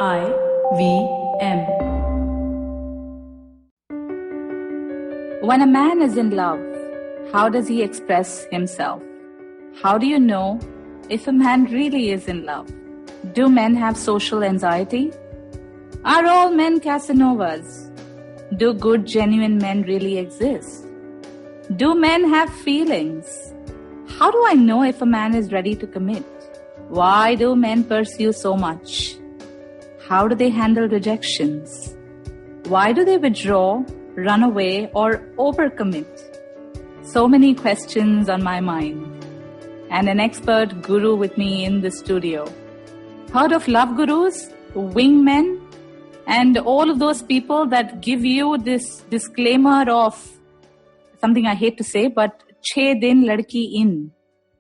IVM. When a man is in love, how does he express himself? How do you know if a man really is in love? Do men have social anxiety? Are all men Casanovas? Do good, genuine men really exist? Do men have feelings? How do I know if a man is ready to commit? Why do men pursue so much? How do they handle rejections? Why do they withdraw, run away, or overcommit? So many questions on my mind. And an expert guru with me in the studio. Heard of love gurus, wingmen, and all of those people that give you this disclaimer of something I hate to say, but 6 दिन लड़की in.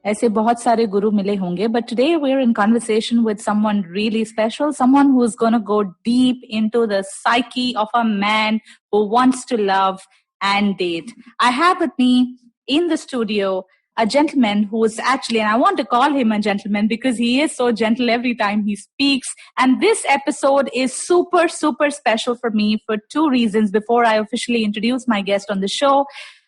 ऐसे बहुत सारे guru मिले होंगे, but today we're in conversation with someone really special, someone who's going to go deep into the psyche of a man who wants to love and date. I have with me in the studio a gentleman who is actually, and I want to call him a gentleman because he is so gentle every time he speaks. And this episode is super, super special for me for 2 reasons before I officially introduce my guest on the show.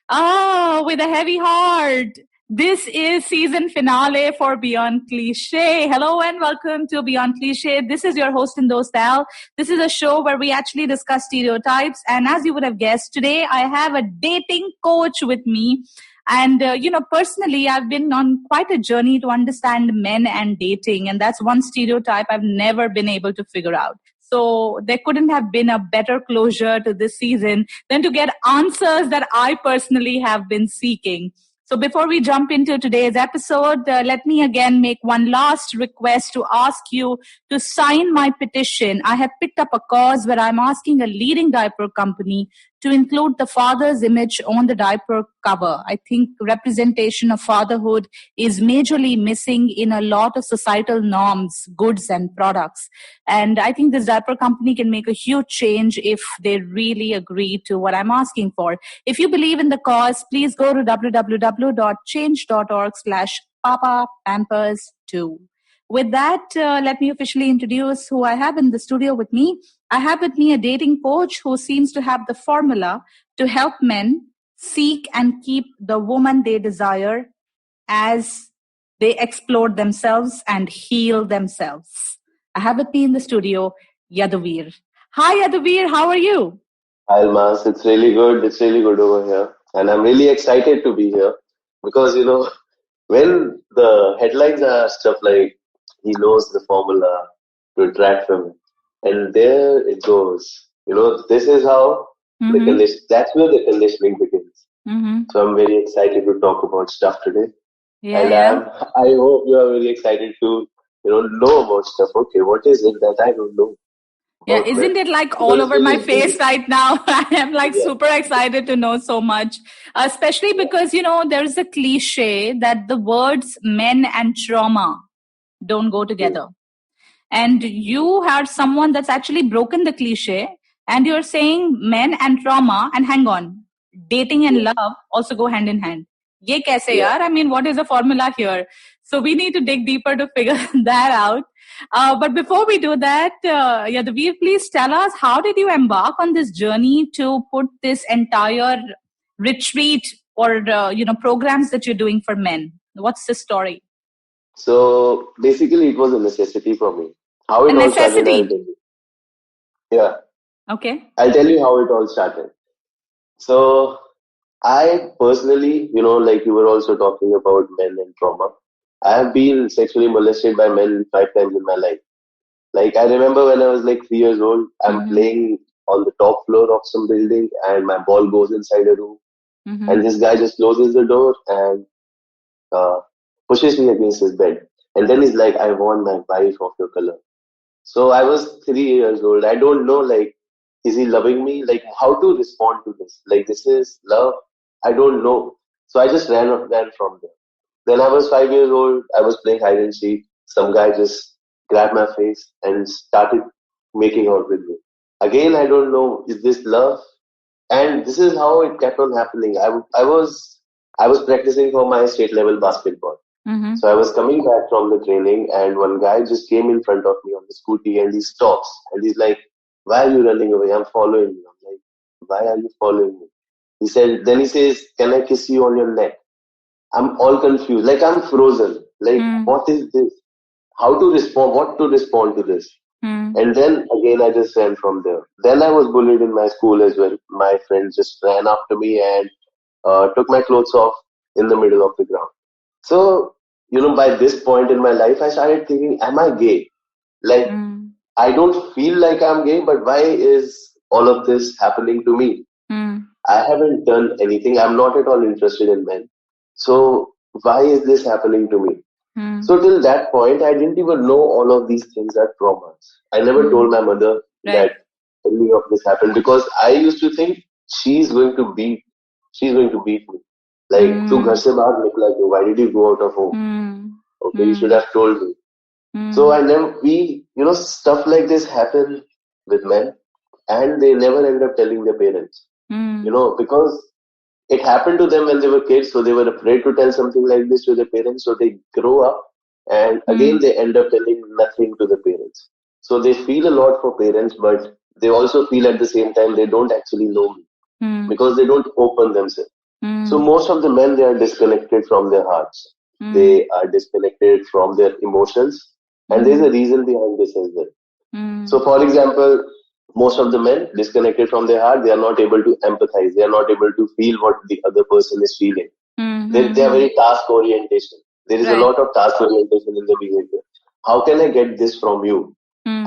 With a heavy heart. This is season finale for Beyond Cliche. Hello and welcome to Beyond Cliche. This is your host Indost Al. This is a show where we actually discuss stereotypes. And as you would have guessed, today I have a dating coach with me. And, personally, I've been on quite a journey to understand men and dating. And that's one stereotype I've never been able to figure out. So there couldn't have been a better closure to this season than to get answers that I personally have been seeking. So before we jump into today's episode, let me again make one last request to ask you to sign my petition. I have picked up a cause where I'm asking a leading diaper company to include the father's image on the diaper cover. I think representation of fatherhood is majorly missing in a lot of societal norms, goods and products. And I think this diaper company can make a huge change if they really agree to what I'm asking for. If you believe in the cause, please go to www.change.org/papapampers2. With that, let me officially introduce who I have in the studio with me. I have with me a dating coach who seems to have the formula to help men seek and keep the woman they desire as they explore themselves and heal themselves. I have with me in the studio, Yaduvir. Hi, Yaduvir. How are you? Hi, Almas. It's really good. It's really good over here. And I'm really excited to be here because, when the headlines are stuff like, he knows the formula to attract women. And there it goes. This is how that's where the conditioning begins. So I'm very excited to talk about stuff today. I hope you are very excited to, know about stuff. Okay, what is it that I don't know? Yeah, isn't it like all over my face right now? I am super excited to know so much, especially because, there's a cliche that the words men and trauma don't go together. And you are someone that's actually broken the cliche and you're saying men and trauma, and hang on, dating and love also go hand in hand. Ye kaise yaar? I mean, what is the formula here? So we need to dig deeper to figure that out. But before we do that, Yaduvir, please tell us, how did you embark on this journey to put this entire retreat or, programs that you're doing for men? What's the story? So basically, it was a necessity for me. How it all started, I'll tell you. Yeah. Okay. I'll tell you how it all started. So I personally, like you were also talking about men and trauma. I have been sexually molested by men 5 times in my life. Like I remember when I was like 3 years old, I'm playing on the top floor of some building and my ball goes inside a room. And this guy just closes the door and pushes me against his bed. And then he's like, I want my wife of your color. So I was 3 years old. I don't know, like, is he loving me? Like, how to respond to this? Like, this is love? I don't know. So I just ran from there. Then I was 5 years old. I was playing hide and seek. Some guy just grabbed my face and started making out with me. Again, I don't know, is this love? And this is how it kept on happening. I was practicing for my state level basketball. Mm-hmm. So I was coming back from the training, and one guy just came in front of me on the scooty, and he stops and he's like, "Why are you running away? I'm following you." I'm like, "Why are you following me?" He said. Then he says, "Can I kiss you on your neck?" I'm all confused, like I'm frozen. Like, Mm. what is this? How to respond? What to respond to this? Mm. And then again, I just ran from there. Then I was bullied in my school as well. My friends just ran after me and took my clothes off in the middle of the ground. So, by this point in my life, I started thinking, am I gay? Like, Mm. I don't feel like I'm gay, but why is all of this happening to me? Mm. I haven't done anything. I'm not at all interested in men. So, why is this happening to me? Mm. So till that point, I didn't even know all of these things are traumas. I never Mm. told my mother Right. that any of this happened because I used to think she's going to beat, she's going to beat me. Like, tu ghar Mm. se bahar nikla kyun? Why did you go out of home? Mm. Okay, you should Mm. have told me. So Mm. I never, stuff like this happen with men and they never end up telling their parents, Mm. because it happened to them when they were kids, so they were afraid to tell something like this to their parents. So they grow up and again Mm. they end up telling nothing to the parents. So they feel a lot for parents, but they also feel at the same time they don't actually know me Mm. because they don't open themselves. So Mm. most of the men, they are disconnected from their hearts. Mm. They are disconnected from their emotions, and there's a Mm. reason behind this as well. So, Mm. for example, most of the men disconnected from their heart, they are not able to empathize. They are not able to feel what the other person is feeling. They are Mm. very task orientation. There is a Right. lot of task orientation in the behavior. How can I get this from you?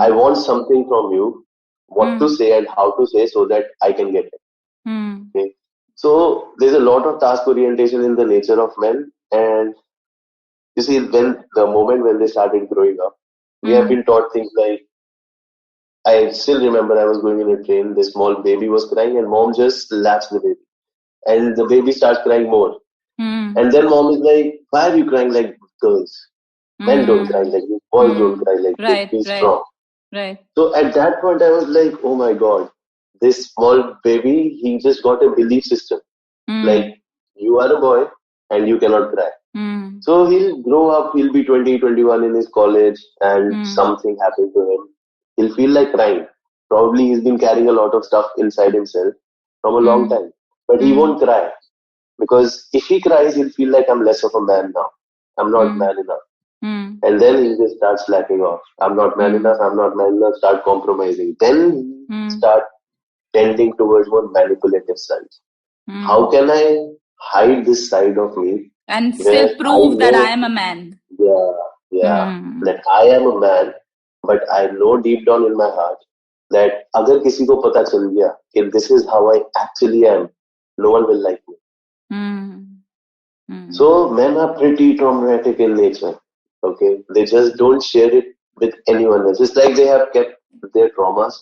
I Mm. want something from you, what to Mm. say and how to say so that I can get it. Mm. Okay. So there's a lot of task orientation in the nature of men, and you see, when they started growing up, we have Mm. been taught things like, I still remember I was going in a train, this small baby was crying, and mom just slaps the baby. And the baby starts crying more. Mm. And then mom is like, "Why are you crying like girls? Men don't cry Mm. like this, boys don't Mm. cry like this, Right. be Right. strong." Right. So at that point, I was like, oh my God, this small baby, he just got a belief system. Like, Mm. you are a boy and you cannot cry. Mm. So he'll grow up, he'll be 20, 21 in his college, and Mm. something happened to him. He'll feel like crying. Probably he's been carrying a lot of stuff inside himself from a long Mm. time. But he Mm. won't cry because if he cries, he'll feel like I'm less of a man now. I'm not Mm. man enough. Mm. And then he just starts slacking off. I'm not man Mm. enough, I'm not man enough, start compromising. Then he Mm. start tending towards more manipulative sides. How Mm. can I hide this side of me And where still I prove that I know, am a man. yeah, yeah, Mm. that I am a man, but I know deep down in my heart that अगर किसी को पता चल गया कि this is how I actually am, no one will like me. Mm. Mm. So men are pretty traumatic in nature. Okay, they just don't share it with anyone else. It's like they have kept their traumas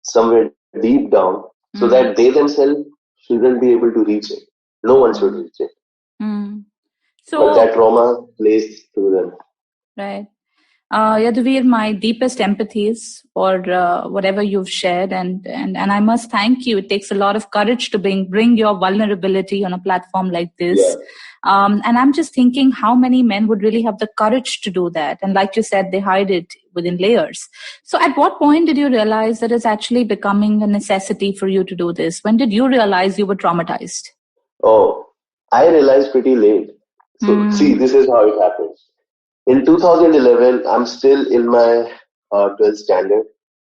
somewhere deep down so Mm. that they themselves shouldn't be able to reach it. No one should Mm. reach it. Mm. But that So, trauma plays through them. right. Yaduvir, my deepest empathies for whatever you've shared, and I must thank you. It takes a lot of courage to bring your vulnerability on a platform like Yeah. this. And I'm just thinking how many men would really have the courage to do that. And like you said, they hide it within layers. So at what point did you realize that it's actually becoming a necessity for you to do this? When did you realize you were traumatized? Oh, I realized pretty late. So see, Mm. this is how it happens. In 2011, I'm still in my 12th standard,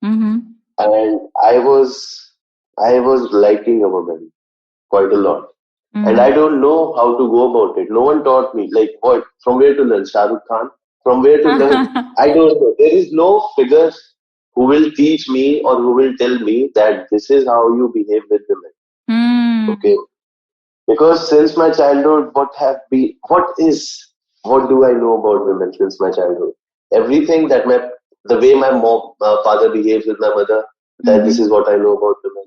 Mm-hmm. and I was liking a woman quite a lot. And I Mm. don't know how to go about it. No one taught me. Like, what? From where to learn? Shah Rukh Khan? From where to learn? I don't know. There is no figure who will teach me or who will tell me that this is how you behave with women. Mm. Okay. Because since my childhood, what do I know about women since my childhood? Everything the way my father behaves with my mother, that this is Mm-hmm. what I know about women.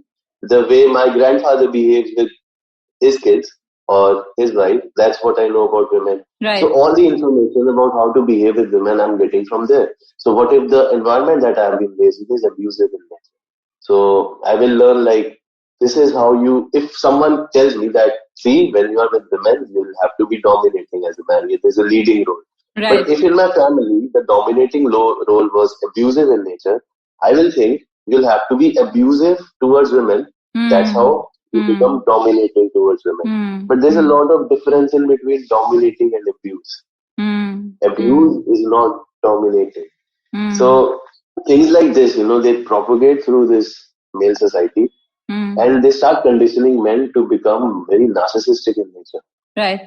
The way my grandfather behaves with his kids or his wife, that's what I know about women. So Right. all the information about how to behave with women I'm getting from there. So what if the environment that I've been raised in is abusive in nature? So I will learn like this is how you, if someone tells me that, see, when you are with women, you'll have to be dominating as a man. There's a leading role. Right. But if in my family, the dominating role was abusive in nature, I will think you'll have to be abusive towards women. That's how you become dominating towards women. But there's a lot of difference in between dominating and abuse. Abuse is not dominating. So things like this, they propagate through this male society, and they start conditioning men to become very narcissistic in nature. Right.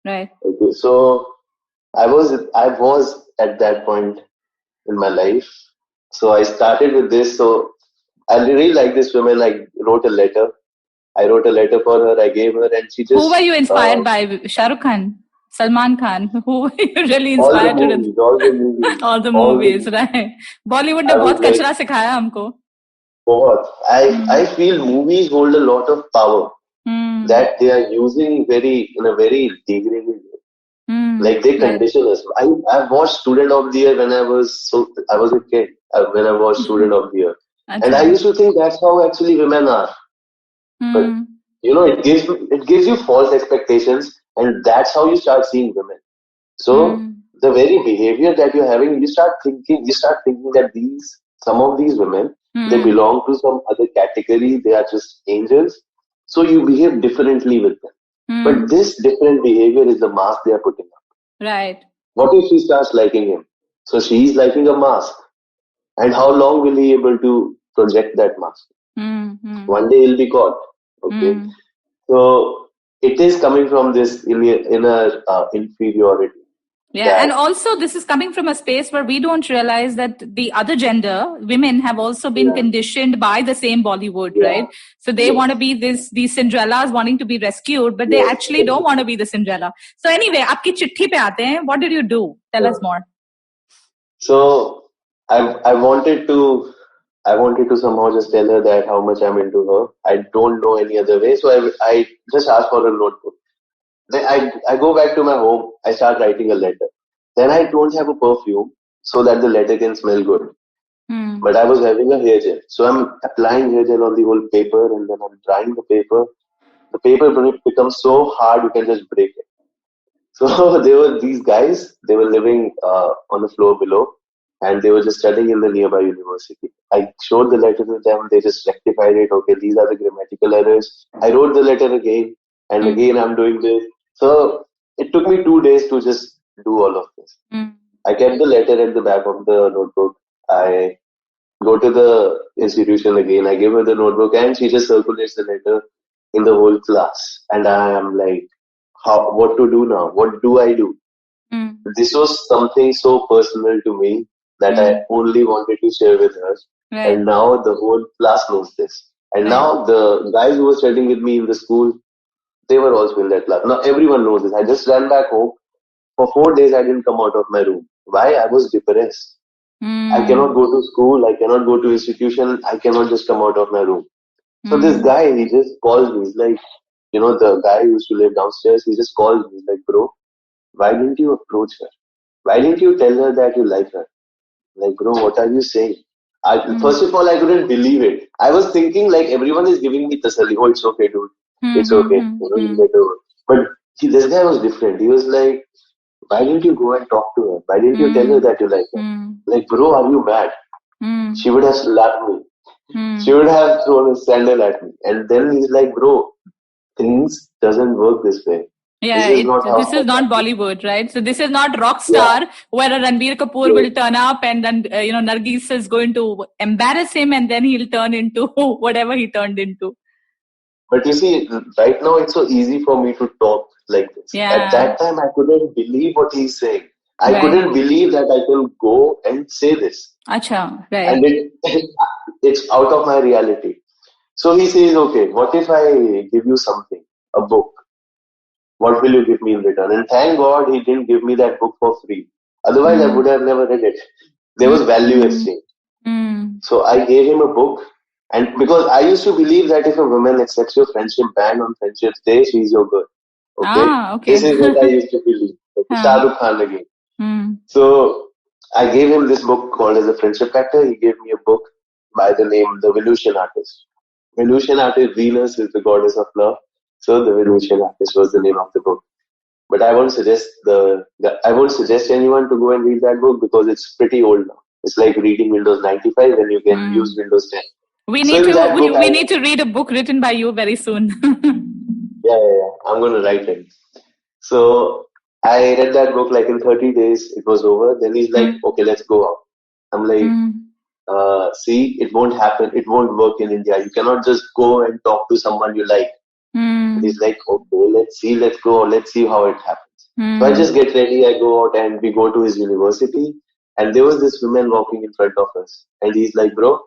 Okay, so I was at that point in my life. So I started with this. So I really like this woman. I wrote a letter. For her. I gave her, and she just. Who were you inspired by? Shah Rukh Khan, Salman Khan. Who were you really inspired all the movies. all the movies, right? Bollywood ने बहुत कचरा सिखाया हमको. बहुत. I feel movies hold a lot of power that they are using in a very degrading way. Like they condition us. I watched Student of the Year when I was a kid. When I watched Student of the Year, and I used to think that's how actually women are. But it gives you false expectations, and that's how you start seeing women. So the very behavior that you're having, you start thinking that some of these women, they belong to some other category. They are just angels. So you behave differently with them. But this different behavior is the mask they are putting up. Right. What if she starts liking him? So she's liking a mask. And how long will he able to project that mask? One day he'll be caught. Okay. So it is coming from this inner inferiority. Yeah, and also this is coming from a space where we don't realize that the other gender, women, have also been conditioned by the same Bollywood, right? So they want to be these Cinderellas wanting to be rescued, but they actually don't want to be the Cinderella. So anyway, आपकी चिट्ठी पे आते हैं. What did you do? Tell us more. So I wanted to somehow just tell her that how much I'm into her. I don't know any other way, so I just asked for a notebook. Then I go back to my home. I start writing a letter. Then I don't have a perfume so that the letter can smell good. But I was having a hair gel. So I'm applying hair gel on the whole paper, and then I'm drying the paper. The paper becomes so hard you can just break it. So there were these guys. They were living on the floor below, and they were just studying in the nearby university. I showed the letter to them. They just rectified it. Okay, these are the grammatical errors. I wrote the letter again, and again I'm doing this. So it took me 2 days to just do all of this. I kept the letter at the back of the notebook. I go to the institution again. I give her the notebook, and she just circulates the letter in the whole class. And I am like, what to do now? What do I do? This was something so personal to me that I only wanted to share with her. Right. And now the whole class knows this. And now the guys who were studying with me in the school, they were also in that class. Now everyone knows this. I just ran back home. For 4 days, I didn't come out of my room. Why? I was depressed. I cannot go to school. I cannot go to institution. I cannot just come out of my room. So this guy, he just calls me. He's like, the guy who used to live downstairs, he just called me. He's like, bro, why didn't you approach her? Why didn't you tell her that you like her? Like, bro, what are you saying? First of all, I couldn't believe it. I was thinking like everyone is giving me tasalli. Oh, it's okay, dude. It's okay. You get over. But this guy was different. He was like, why didn't you go and talk to her? Why didn't you tell her that you like her? Like, bro, are you mad? She would have slapped me. She would have thrown a sandal at me. And then he's like, bro, things doesn't work this way. Yeah, this is not Bollywood, right? So this is not Rockstar, where a Ranbir Kapoor will turn up and then, Nargis is going to embarrass him and then he'll turn into whatever he turned into. But you see, right now it's so easy for me to talk like this. Yeah. At that time, I couldn't believe what he's saying. I couldn't believe that I can go and say this. Acha, right. And it's out of my reality. So he says, okay, what if I give you something, a book? What will you give me in return? And thank God he didn't give me that book for free. Otherwise, I would have never read it. There was value exchange. So I gave him a book. And because I used to believe that if a woman accepts your friendship ban on Friendship's Day, she's your girl. Okay? This is what I used to believe. Shah Rukh Khan again. So I gave him this book called as a Friendship Factor. He gave me a book by the name The Velusian Artist. Venusian artist, Venus is the goddess of love. So the Venusian artist was the name of the book. But I won't suggest I won't suggest anyone to go and read that book because it's pretty old now. It's like reading Windows 95 and you can use Windows 10. We So need in to that book, we need to read a book written by you very soon. yeah. I'm going to write it. So I read that book like in 30 days. It was over. Then he's like, okay, let's go out. I'm like, see, it won't happen. It won't work in India. You cannot just go and talk to someone you like. He's like, okay, let's go. Let's see how it happens. So I just get ready. I go out and we go to his university. And there was this woman walking in front of us. And he's like, bro,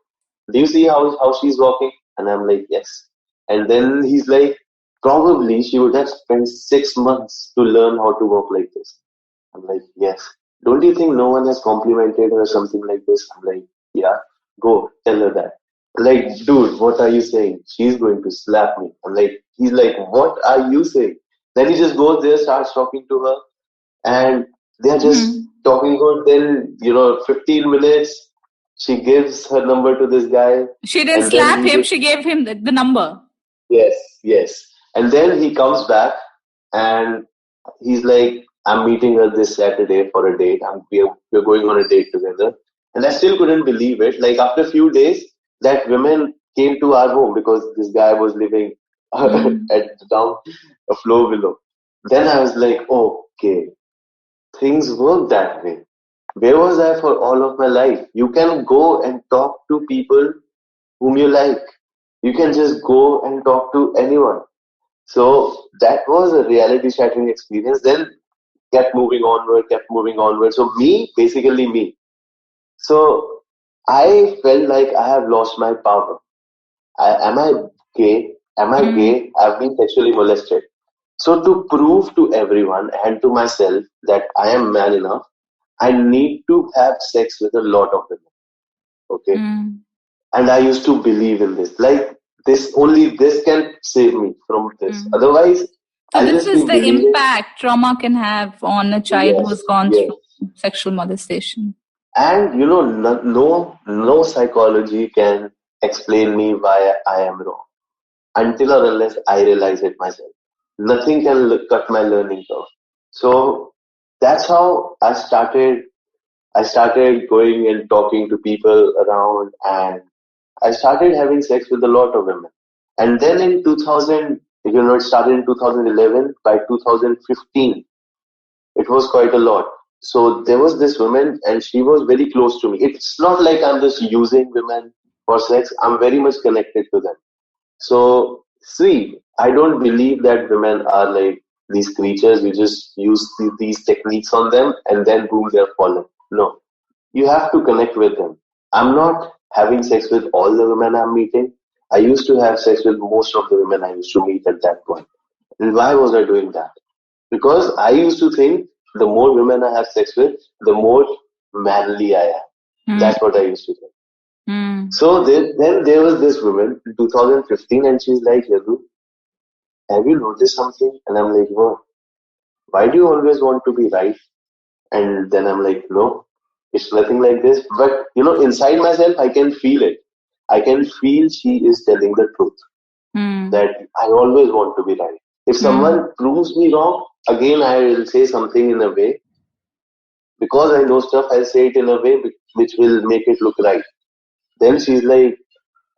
do you see how she's walking? And I'm like, yes. And then he's like, probably she would have spent 6 months to learn how to walk like this. I'm like, yes. Don't you think no one has complimented her or something like this? I'm like, yeah, go tell her that. Like, dude, what are you saying? She's going to slap me. I'm like, he's like, what are you saying? Then he just goes there, starts talking to her, and they're just talking about. Then 15 minutes. She gives her number to this guy. She didn't slap him. She gave him the number. Yes. And then he comes back, and he's like, I'm meeting her this Saturday for a date. We're going on a date together. And I still couldn't believe it. Like after a few days, that woman came to our home because this guy was living down a floor below. Then I was like, okay, things work that way. Where was I for all of my life? You can go and talk to people whom you like. You can just go and talk to anyone. So that was a reality shattering experience. Then kept moving onward. So basically me. So I felt like I have lost my power. Am I gay? Am I gay? I've been sexually molested. So to prove to everyone and to myself that I am man enough, I need to have sex with a lot of women. Okay. And I used to believe in this. Like only this can save me from this. Otherwise, so this is the impact trauma can have on a child who's gone through sexual molestation. And no psychology can explain me why I am wrong until or unless I realize it myself. Nothing can cut my learning curve. So that's how I started. I started going and talking to people around, and I started having sex with a lot of women. And then in 2000, it started in 2011. By 2015, it was quite a lot. So there was this woman, and she was very close to me. It's not like I'm just using women for sex. I'm very much connected to them. So see, I don't believe that women are like these creatures. You just use these techniques on them, and then boom, they're fallen. No, you have to connect with them. I'm not having sex with all the women I'm meeting. I used to have sex with most of the women I used to meet at that point. And why was I doing that? Because I used to think the more women I have sex with, the more manly I am. That's what I used to think. So then there was this woman in 2015, and she's like, Yadu, have you noticed something? And I'm like, what? Why do you always want to be right? And then I'm like, no, it's nothing like this. But inside myself, I can feel it. I can feel she is telling the truth. That I always want to be right. If someone proves me wrong, again I will say something in a way. Because I know stuff, I'll say it in a way which will make it look right. Then she's like,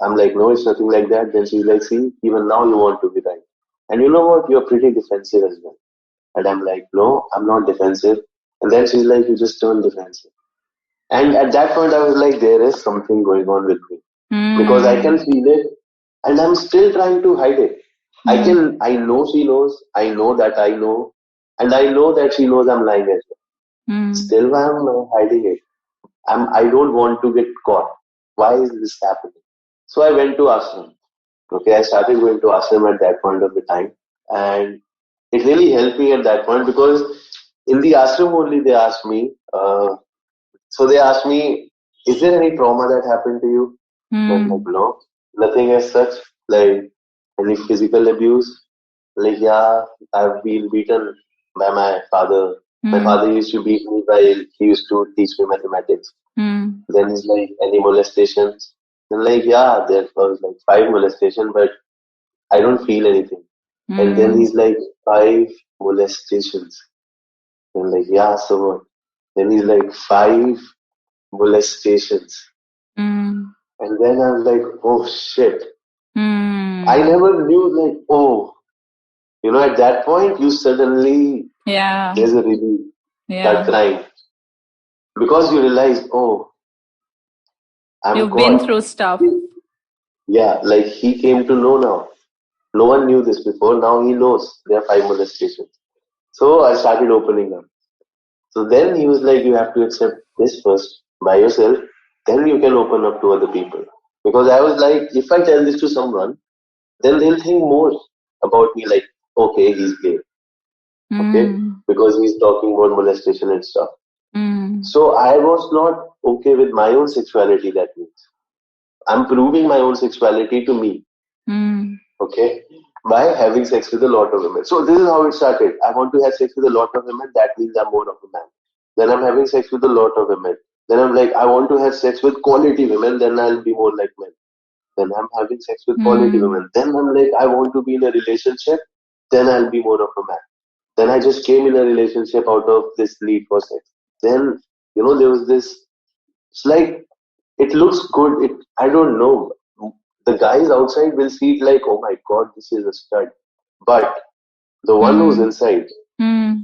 I'm like, no, it's nothing like that. Then she's like, see, even now you want to be right. And you know what? You're pretty defensive as well. And I'm like, no, I'm not defensive. And then she's like, you just turn defensive. And at that point, I was like, there is something going on with me. Because I can feel it. And I'm still trying to hide it. I know she knows. I know that I know. And I know that she knows I'm lying as well. Still, I'm hiding it. I don't want to get caught. Why is this happening? So I went to ashram. Okay, I started going to ashram at that point of the time. And it really helped me at that point because in the ashram only they asked me, is there any trauma that happened to you? I'm like, no, nothing as such. Like any physical abuse. Like, yeah, I've been beaten by my father. My father used to beat me while he used to teach me mathematics. Then he's like, any molestations? And like, yeah, there was like 5 molestation, but I don't feel anything. And then he's like, 5 molestations. And like, yeah, so what? Then he's like, 5 molestations. And then I'm like, oh shit. I never knew like, oh, at that point you suddenly, there's a relief, that crying. Because you realize, oh, You've been through stuff. Yeah, like he came to know now. No one knew this before. Now he knows there are 5 molestations. So I started opening up. So then he was like, you have to accept this first by yourself. Then you can open up to other people. Because I was like, if I tell this to someone, then they'll think more about me like, okay, he's gay. Okay? Because he's talking about molestation and stuff. So I was not okay with my own sexuality, that means. I'm proving my own sexuality to me. Okay? By having sex with a lot of women. So this is how it started. I want to have sex with a lot of women, that means I'm more of a man. Then I'm having sex with a lot of women. Then I'm like, I want to have sex with quality women, then I'll be more like men. Then I'm having sex with quality women. Then I'm like, I want to be in a relationship, then I'll be more of a man. Then I just came in a relationship out of this need for sex. Then, there was this, it's like, it looks good. I don't know. The guys outside will see it like, oh my God, this is a stud. But the one who's inside,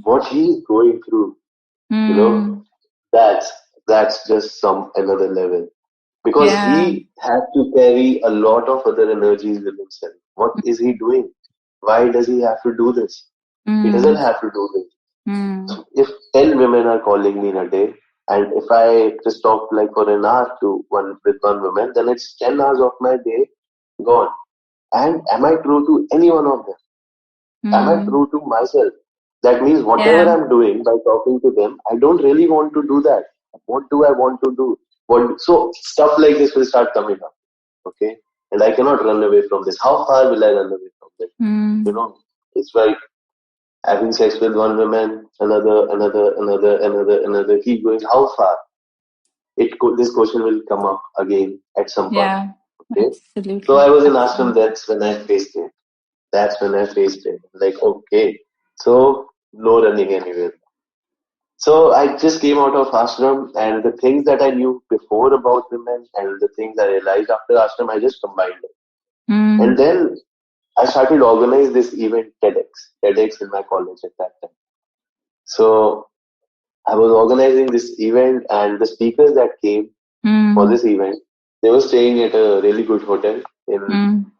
what he's going through, that's just another level. Because he had to carry a lot of other energies with himself. What is he doing? Why does he have to do this? He doesn't have to do this. So if 10 women are calling me in a day, and if I just talk like for an hour with one woman, then it's 10 hours of my day gone. And am I true to any one of them? Am I true to myself? That means whatever I'm doing by talking to them, I don't really want to do that. What do I want to do? So stuff like this will start coming up. Okay? And I cannot run away from this. How far will I run away from this? It's like having sex with one woman, another, keep going. How far? This question will come up again at some point. Yeah, okay? Absolutely. So I was in ashram. That's when I faced it. Like, okay, so no running anywhere. So I just came out of ashram, and the things that I knew before about women and the things I realized after ashram, I just combined it. And then I started organizing this event, TEDx in my college at that time. So I was organizing this event, and the speakers that came for this event, they were staying at a really good hotel.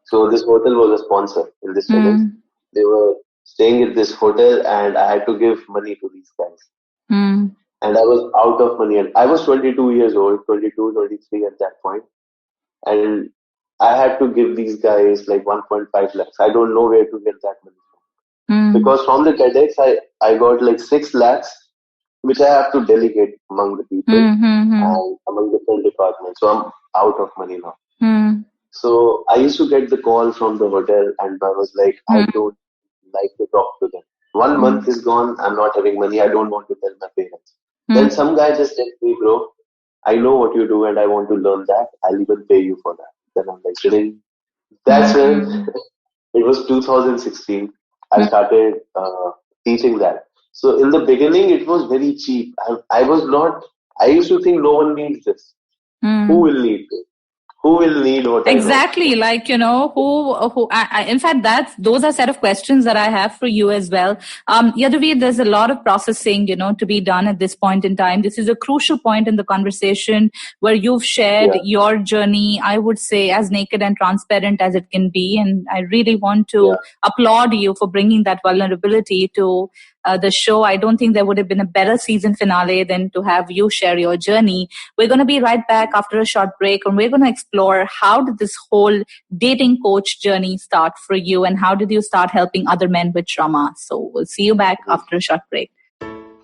So this hotel was a sponsor in this TEDx. They were staying at this hotel, and I had to give money to these guys. And I was out of money. And I was 22 years old, 22, 23 at that point. And I had to give these guys like 1.5 lakhs. I don't know where to get that money from. Because from the TEDx, I got like 6 lakhs, which I have to delegate among the people and among different departments. So I'm out of money now. So I used to get the call from the hotel, and I was like, I don't like to talk to them. 1 month is gone, I'm not having money, I don't want to tell my parents. Then some guy just said to me, bro, I know what you do and I want to learn that, I'll even pay you for that. Then I'm like, kidding. That's when, it was 2016, I started teaching that. So in the beginning, it was very cheap. I used to think no one needs this. Who will need this? Who will need what? Exactly. Like, in fact, those are set of questions that I have for you as well. Yaduvir, there's a lot of processing, to be done at this point in time. This is a crucial point in the conversation where you've shared your journey, I would say, as naked and transparent as it can be. And I really want to applaud you for bringing that vulnerability to the show. I don't think there would have been a better season finale than to have you share your journey. We're going to be right back after a short break, and we're going to explore how did this whole dating coach journey start for you, and how did you start helping other men with trauma. So we'll see you back after a short break.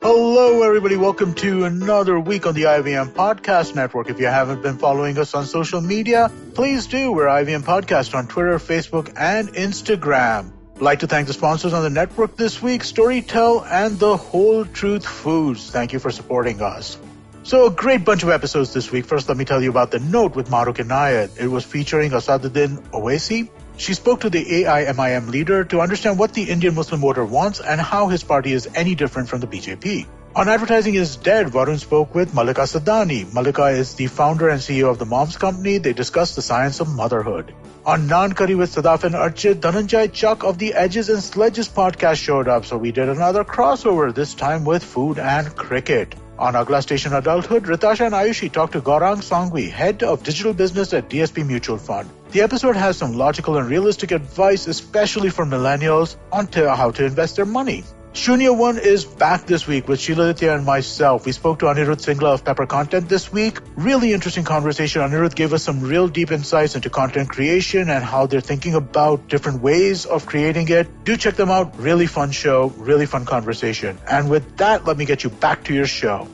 Hello, everybody. Welcome to another week on the IVM Podcast Network. If you haven't been following us on social media, please do. We're IVM Podcast on Twitter, Facebook, and Instagram. I'd like to thank the sponsors on the network this week, Storytel and The Whole Truth Foods. Thank you for supporting us. So a great bunch of episodes this week. First, let me tell you about The Note with Maruk Inayat. It was featuring Asaduddin Owaisi. She spoke to the AIMIM leader to understand what the Indian Muslim voter wants and how his party is any different from the BJP. On Advertising is Dead, Varun spoke with Malika Sadani. Malika is the founder and CEO of the Moms Company. They discussed the science of motherhood. On Naan Curry with Sadaf and Archit, Dhananjay Chuck of the Edges and Sledges podcast showed up, so we did another crossover, this time with food and cricket. On Agla Station Adulthood, Ritasha and Ayushi talked to Gaurang Sangvi, head of digital business at DSP Mutual Fund. The episode has some logical and realistic advice, especially for millennials, on how to invest their money. Shunya One is back this week with Sheila Aditya and myself. We spoke to Anirudh Singla of Pepper Content this week. Really interesting conversation. Anirudh gave us some real deep insights into content creation and how they're thinking about different ways of creating it. Do check them out. Really fun show, really fun conversation. And with that, let me get you back to your show.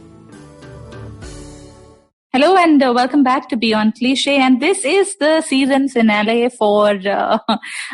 Hello and welcome back to Beyond Cliche, and this is the season finale for us.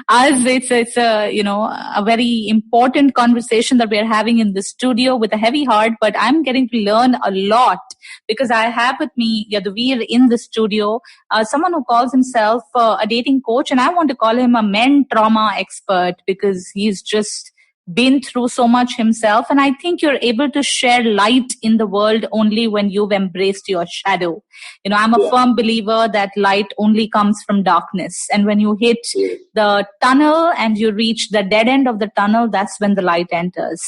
It's a very important conversation that we are having in the studio with a heavy heart, but I'm getting to learn a lot because I have with me Yaduvir in the studio, someone who calls himself a dating coach, and I want to call him a men trauma expert because he's just been through so much himself, and I think you're able to share light in the world only when you've embraced your shadow. I'm a firm believer that light only comes from darkness, and when you hit the tunnel and you reach the dead end of the tunnel, that's when the light enters.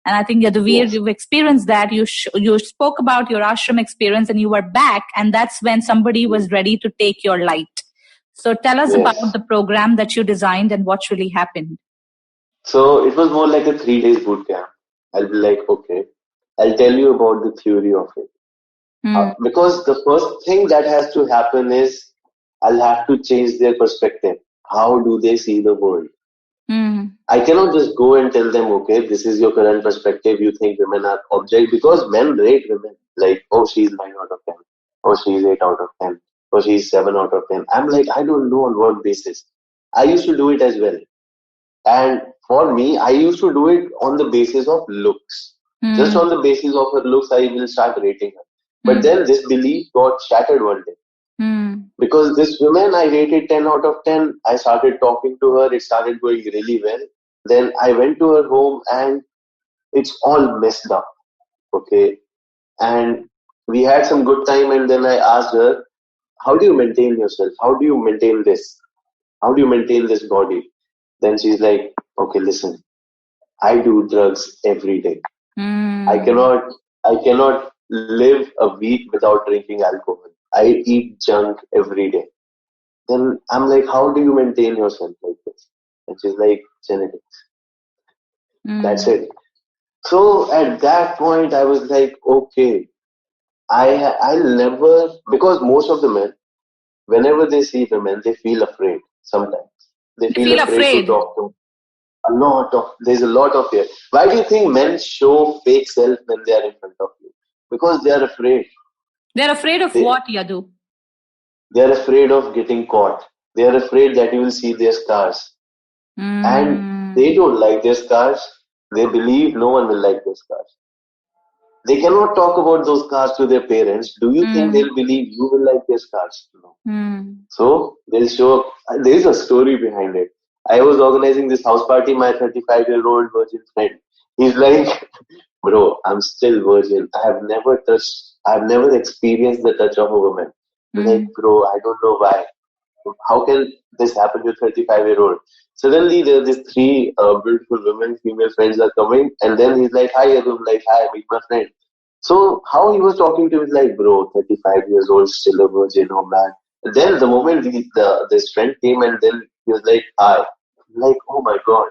And I think Yaduvir, you've experienced that. You spoke about your ashram experience and you were back, and that's when somebody was ready to take your light. So tell us about the program that you designed and what really happened. So it was more like a 3 days boot camp. I'll be like, okay, I'll tell you about the theory of it. Because the first thing that has to happen is I'll have to change their perspective. How do they see the world? I cannot just go and tell them, okay, this is your current perspective. You think women are object, because men rate women like, oh, she's 9 out of 10. Oh, she's 8 out of 10. Oh, she's 7 out of 10. I'm like, I don't know on what basis. I used to do it as well. And for me, I used to do it on the basis of looks. Just on the basis of her looks, I will start rating her. But then this belief got shattered one day. Because this woman I rated 10 out of 10, I started talking to her, it started going really well. Then I went to her home and it's all messed up. Okay. And we had some good time, and then I asked her, how do you maintain yourself? How do you maintain this? How do you maintain this body? Then she's like, okay, listen, I do drugs every day. I cannot live a week without drinking alcohol. I eat junk every day. Then I'm like, how do you maintain yourself like this? And she's like, genetics. That's it. So at that point, I was like, okay, I'll never, because most of the men, whenever they see women, they feel afraid sometimes. They feel afraid to talk to. There's a lot of fear. Why do you think men show fake self when they are in front of you? Because they are afraid. They're afraid of what, Yadu? They are afraid of getting caught. They are afraid that you will see their scars. And they don't like their scars. They believe no one will like their scars. They cannot talk about those scars to their parents. Do you think they'll believe you will like their scars? No. So they'll show. There is a story behind it. I was organizing this house party. My 35-year-old virgin friend, he's like, bro, I'm still virgin. I have never experienced the touch of a woman. Like, bro, I don't know why. How can this happen to a 35-year-old? Suddenly, there are these 3 beautiful women, female friends are coming, and then he's like, hi, Yadu, like, hi, meet my friend. So, how he was talking to me, like, bro, 35 years old, still a virgin, oh man. And then the moment this friend came, and then he was like, hi. I'm like, oh my God.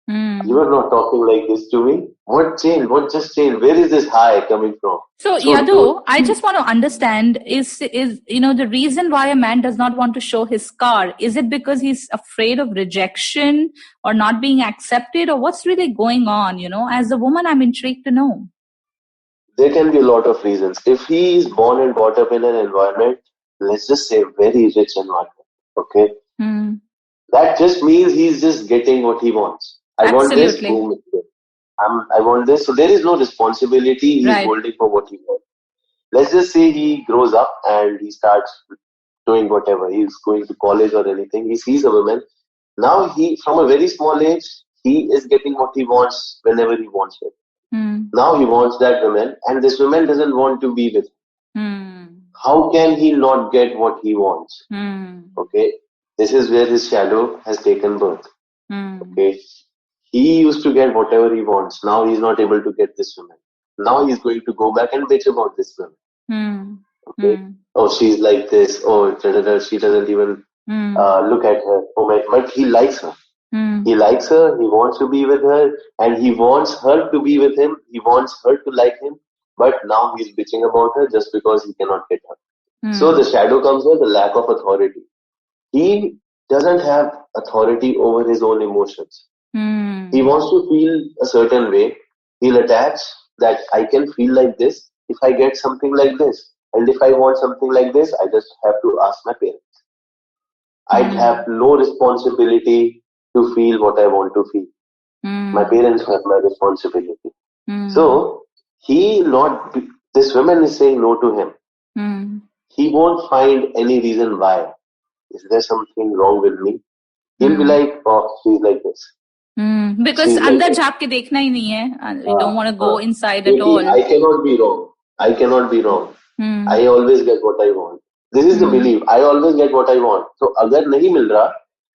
You are not talking like this to me. What changed? What just changed? Where is this high coming from? So Yadu, I just want to understand is the reason why a man does not want to show his scar, is it because he's afraid of rejection or not being accepted, or what's really going on? As a woman, I'm intrigued to know. There can be a lot of reasons. If he is born and brought up in an environment, let's just say very rich environment, okay? That just means he's just getting what he wants. I want this, boom, I want this. So there is no responsibility. He's holding for what he wants. let's just say he grows up and he starts doing whatever. He's going to college or anything. He sees a woman. Now from a very small age, he is getting what he wants whenever he wants it. Now he wants that woman, and this woman doesn't want to be with him. How can he not get what he wants? Okay, this is where his shadow has taken birth. Okay, he used to get whatever he wants. Now he's not able to get this woman. Now he's going to go back and bitch about this woman. Okay, oh, she's like this. Oh, she doesn't even look at her. Oh my, but he likes her. He likes her, he wants to be with her, and he wants her to be with him, he wants her to like him, but now he's bitching about her just because he cannot get her. So the shadow comes with the lack of authority. He doesn't have authority over his own emotions. He wants to feel a certain way. He'll attach that I can feel like this if I get something like this. And if I want something like this, I just have to ask my parents. I'd have no responsibility to feel what I want to feel. My parents have my responsibility. So this woman is saying no to him. He won't find any reason why. Is there something wrong with me? He'll be like, oh, she's like this. Because अंदर झाँक के देखना ही नहीं है. You don't want to go inside at all. I cannot be wrong. I always get what I want. This is the belief. I always get what I want. So अगर नहीं मिल रहा,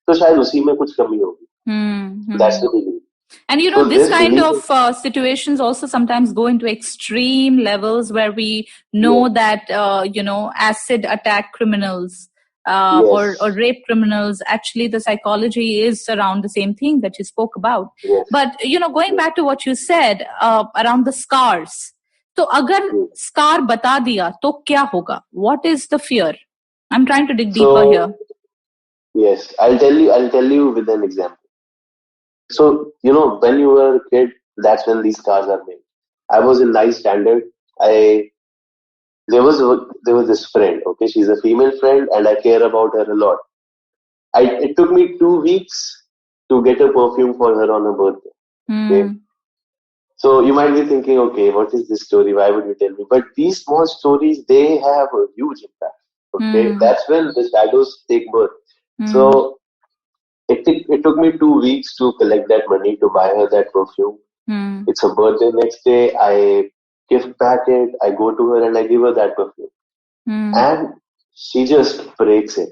तो शायद उसी में कुछ कमी होगी. That's the belief. And so this kind of situations also sometimes go into extreme levels where we know that, acid attack criminals or rape criminals, actually the psychology is around the same thing that you spoke about. Yes. But, going back to what you said around the scars. So agar scar bata diya, to kya hoga? What is the fear? I'm trying to dig deeper here. Yes, I'll tell you with an example. So, when you were a kid, that's when these scars are made. I was in 9th standard. There was this friend, okay? She's a female friend and I care about her a lot. It took me 2 weeks to get a perfume for her on her birthday. Okay? So you might be thinking, okay, what is this story? Why would you tell me? But these small stories, they have a huge impact. Okay, that's when the shadows take birth. So it took me 2 weeks to collect that money to buy her that perfume. It's her birthday next day. I gift pack it. I go to her and I give her that perfume. And she just breaks it.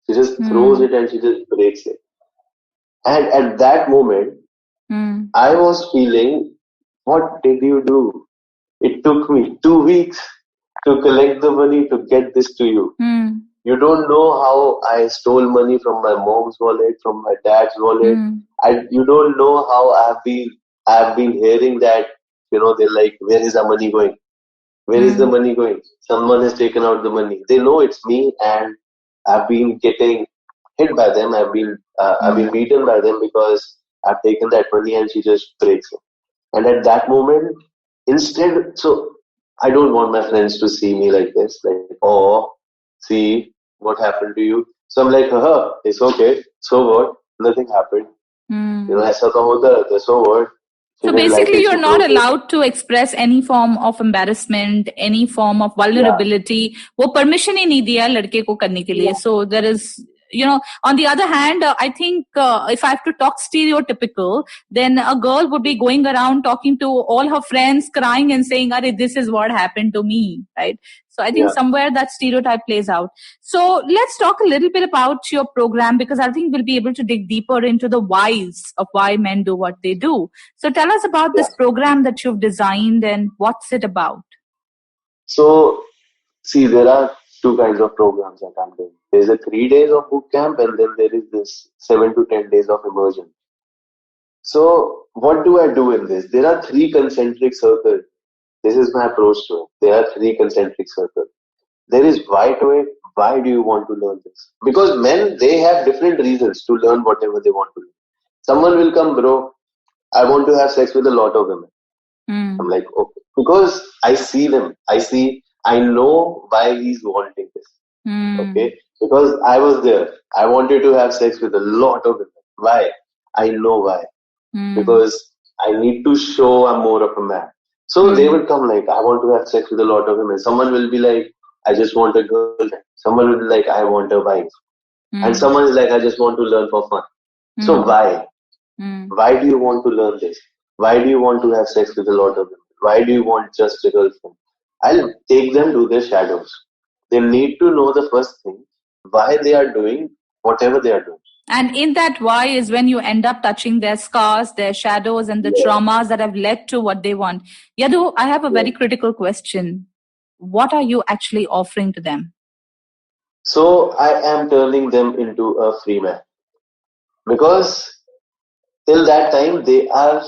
She just throws it and she just breaks it. And at that moment, I was feeling, what did you do? It took me 2 weeks to collect the money to get this to you. You don't know how I stole money from my mom's wallet, from my dad's wallet. You don't know how I've been hearing that, they're like, where is the money going? Where is the money going? Someone has taken out the money. They know it's me, and I've been getting hit by them. I've been beaten by them because I've taken that money and she just breaks it. And at that moment, so I don't want my friends to see me like this, like, oh, see what happened to you. So I'm like, it's okay. So what? Nothing happened. ऐसा तो होता है, so what? So basically, you're not allowed to express any form of embarrassment, any form of vulnerability. वो permission ही नहीं दिया लड़के को करने के लिए. So there is, on the other hand, I think if I have to talk stereotypical, then a girl would be going around talking to all her friends, crying and saying, this is what happened to me, right? So I think somewhere that stereotype plays out. So let's talk a little bit about your program, because I think we'll be able to dig deeper into the whys of why men do what they do. So tell us about this program that you've designed and what's it about? So, see, there are 2 kinds of programs that I'm doing. There's a 3 days of boot camp, and then there is this 7 to 10 days of immersion. So what do I do in this? There are 3 concentric circles. This is my approach to it. There are 3 concentric circles. There is why to it. Why do you want to learn this? Because men, they have different reasons to learn whatever they want to learn. Someone will come, bro, I want to have sex with a lot of women. I'm like, okay. Because I see them. I know why he's wanting this. Okay? Because I was there. I wanted to have sex with a lot of women. Why? I know why. Because I need to show I'm more of a man. So they would come like, I want to have sex with a lot of women. Someone will be like, I just want a girlfriend. Someone will be like, I want a wife. And someone is like, I just want to learn for fun. So why? Why do you want to learn this? Why do you want to have sex with a lot of women? Why do you want just a girlfriend? I'll take them to their shadows. They need to know the first thing, why they are doing whatever they are doing. And in that why is when you end up touching their scars, their shadows, and the traumas that have led to what they want. Yadu, I have a very critical question. What are you actually offering to them? So I am turning them into a free man. Because till that time they are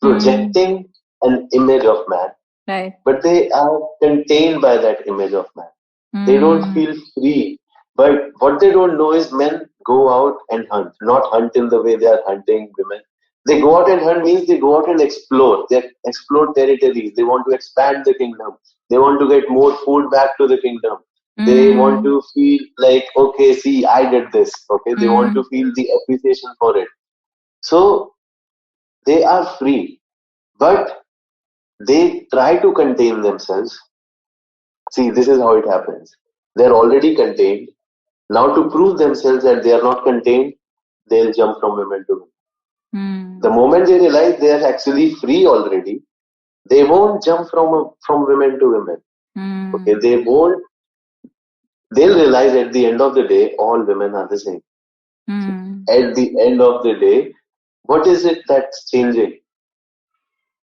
projecting an image of man. Right. But they are contained by that image of man. They don't feel free. But what they don't know is men go out and hunt. Not hunt in the way they are hunting women. They go out and hunt means they go out and explore. They explore territories. They want to expand the kingdom. They want to get more food back to the kingdom. They want to feel like, okay, see, I did this. Okay, they want to feel the appreciation for it. So they are free. But they try to contain themselves. See, this is how it happens. They're already contained. Now, to prove themselves that they are not contained, they'll jump from women to women. The moment they realize they are actually free already, they won't jump from women to women. Okay, they won't. They'll realize at the end of the day, all women are the same. At the end of the day, what is it that's changing?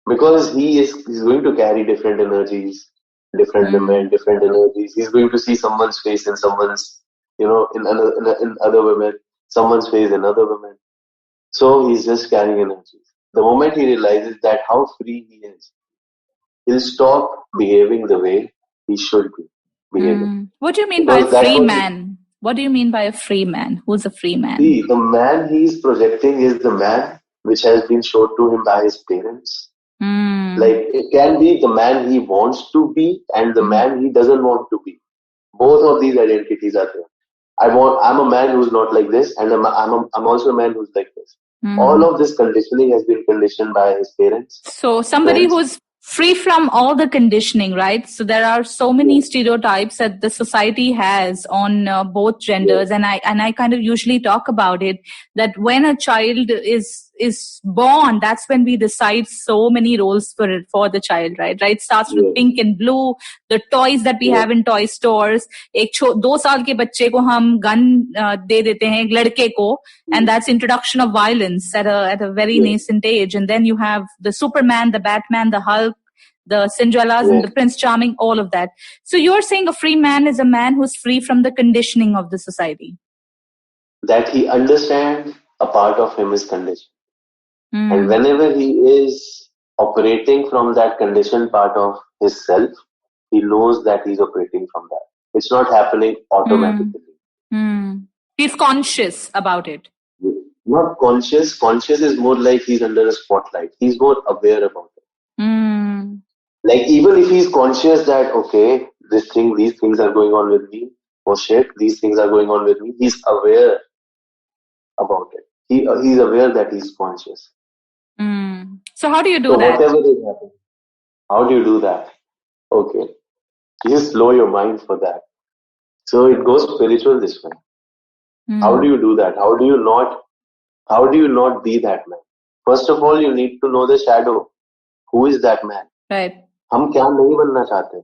Because he's going to carry different energies, different women, different energies. He's going to see someone's face in someone's, in other women, someone's face in other women. So he's just carrying energies. The moment he realizes that how free he is, he'll stop behaving the way he should be behaving. What do you mean by a free man? What do you mean by a free man? Who's a free man? See, the man he's projecting is the man which has been shown to him by his parents. Like, it can be the man he wants to be and the man he doesn't want to be. Both of these identities are there. I'm a man who's not like this, and I'm also a man who's like this. All of this conditioning has been conditioned by his parents. So somebody who's free from all the conditioning, right? So there are so many stereotypes that the society has on both genders, and I kind of usually talk about it, that when a child is born, that's when we decide so many roles for the child, right? It starts with pink and blue, the toys that we have in toy stores. एक 2 साल के बच्चे को हम gun दे देते हैं, एक लड़के को, and that's introduction of violence at a very nascent age. And then you have the Superman, the Batman, the Hulk, the Cinderellas and the Prince Charming, all of that. So you're saying a free man is a man who's free from the conditioning of the society. That he understands a part of him is conditioned. And whenever he is operating from that conditioned part of his self, he knows that he's operating from that. It's not happening automatically. He's conscious about it. Not conscious. Conscious is more like he's under a spotlight. He's more aware about it. Like, even if he's conscious that, okay, these things are going on with me. Oh shit, these things are going on with me. He's aware about it. He's aware that he's conscious. So how do you do that? Whatever is happening, how do you do that? Okay. You slow your mind for that. So it goes spiritual this way. How do you do that? How do you not be that man? First of all, you need to know the shadow. Who is that man? Right. हम क्या नहीं बनना चाहते?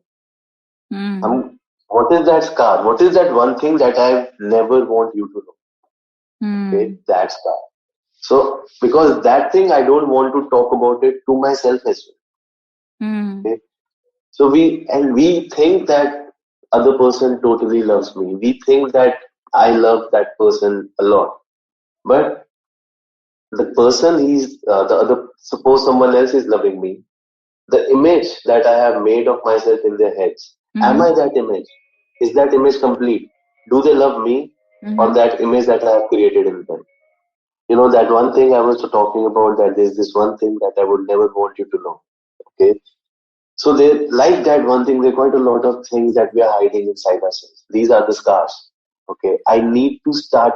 What is that scar? What is that one thing that I never want you to know? Okay, that scar. So, because that thing, I don't want to talk about it to myself as well. Okay? So we think that other person totally loves me. We think that I love that person a lot. But the person suppose someone else is loving me. The image that I have made of myself in their heads, am I that image? Is that image complete? Do they love me or that image that I have created in them? You know, that one thing I was talking about, that there's this one thing that I would never want you to know. Okay. So they like that one thing. There are quite a lot of things that we are hiding inside ourselves. These are the scars. Okay. I need to start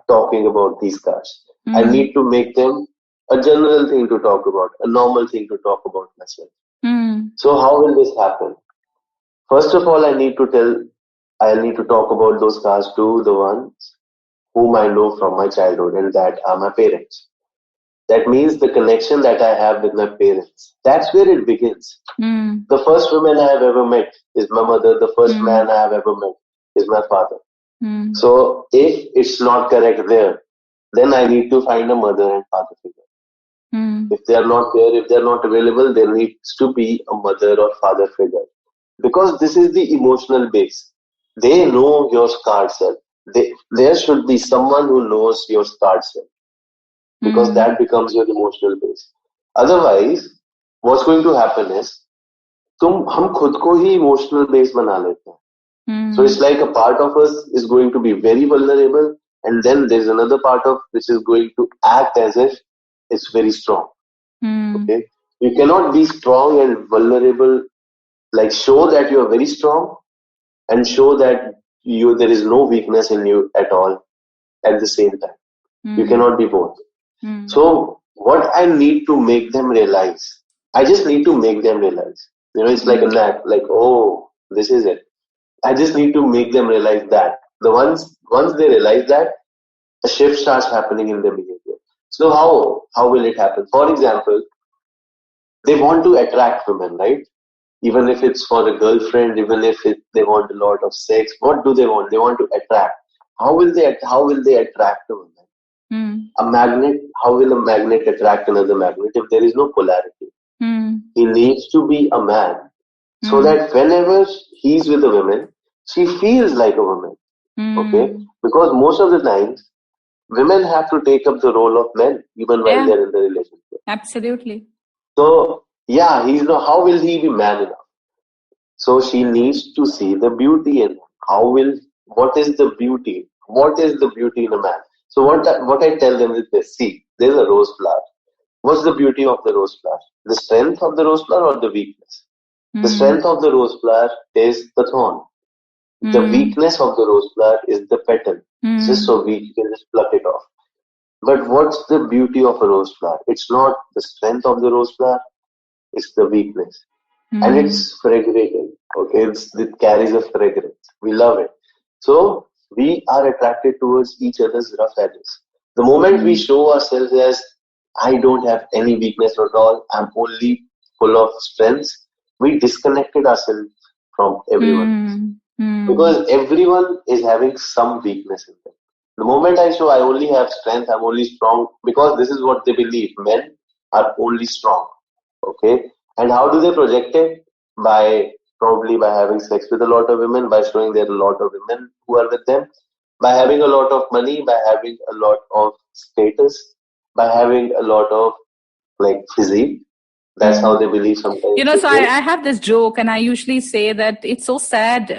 talking about these scars. I need to make them a general thing to talk about, a normal thing to talk about myself. Mm. So how will this happen? First of all, I need to talk about those stars to the ones whom I know from my childhood, and that are my parents. That means the connection that I have with my parents. That's where it begins. Mm. The first woman I have ever met is my mother. The first man I have ever met is my father. Mm. So if it's not correct there, then I need to find a mother and father figure. Mm. If they are not there, if they are not available, there needs to be a mother or father figure. Because this is the emotional base. They know your scarred self. There should be someone who knows your scarred self. Because that becomes your emotional base. Otherwise, what's going to happen is, हम खुद को ही emotional base बना लेते हैं. So it's like a part of us is going to be very vulnerable, and then there's another part of which is going to act as if it's very strong. Okay, you cannot be strong and vulnerable, like show that you are very strong and show that there is no weakness in you at all at the same time. You cannot be both. So what I need to make them realize, I just need to make them realize. It's like a knack, like, oh, this is it. I just need to make them realize that. Once they realize that, a shift starts happening in their behavior. So how will it happen? For example, they want to attract women, right? Even if it's for a girlfriend, even if they want a lot of sex, what do they want? They want to attract. How will they attract a woman? A magnet, how will a magnet attract another magnet if there is no polarity? He needs to be a man so that whenever he's with a woman, she feels like a woman. Okay? Because most of the times, women have to take up the role of men even while they're in the relationship. Absolutely. So, yeah, how will he be man enough? So she needs to see the beauty in him. What is the beauty? What is the beauty in a man? So what I tell them is this: see, there's a rose flower. What's the beauty of the rose flower? The strength of the rose flower or the weakness? The strength of the rose flower is the thorn. The weakness of the rose flower is the petal. Just so we can just pluck it off. But what's the beauty of a rose flower? It's not the strength of the rose flower, it's the weakness. And it's fragrant. Okay, it carries a fragrance. We love it. So we are attracted towards each other's rough edges. The moment we show ourselves as, I don't have any weakness at all, I'm only full of strengths, we disconnected ourselves from everyone. Because everyone is having some weakness in them. The moment I show I only have strength, I'm only strong, because this is what they believe. Men are only strong. Okay? And how do they project it? Probably by having sex with a lot of women, by showing there are a lot of women who are with them, by having a lot of money, by having a lot of status, by having a lot of physique. That's how they believe sometimes. So I have this joke, and I usually say that it's so sad.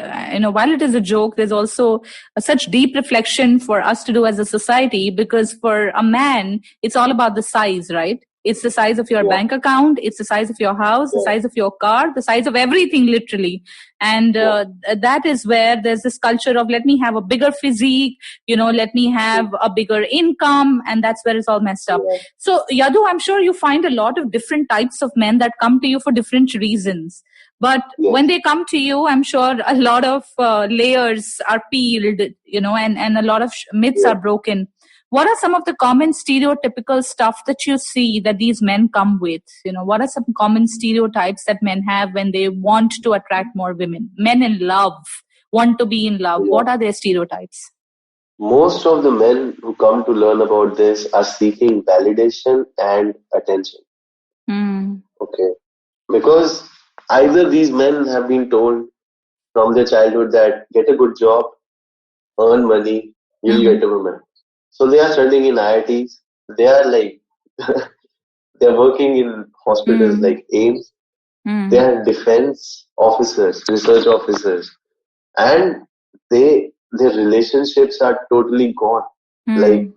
While it is a joke, there's also such deep reflection for us to do as a society, because for a man, it's all about the size, right? It's the size of your bank account. It's the size of your house, the size of your car, the size of everything, literally. And that is where there's this culture of, let me have a bigger physique, let me have a bigger income. And that's where it's all messed up. So, Yadu, I'm sure you find a lot of different types of men that come to you for different reasons. But when they come to you, I'm sure a lot of layers are peeled, and a lot of myths are broken. What are some of the common stereotypical stuff that you see that these men come with? What are some common stereotypes that men have when they want to attract more women? Men in love, want to be in love. What are their stereotypes? Most of the men who come to learn about this are seeking validation and attention. Okay. Because either these men have been told from their childhood that get a good job, earn money, you'll get a woman. So they are studying in IITs. They are they're working in hospitals like AIIMS. They are defense officers, research officers, and their relationships are totally gone. They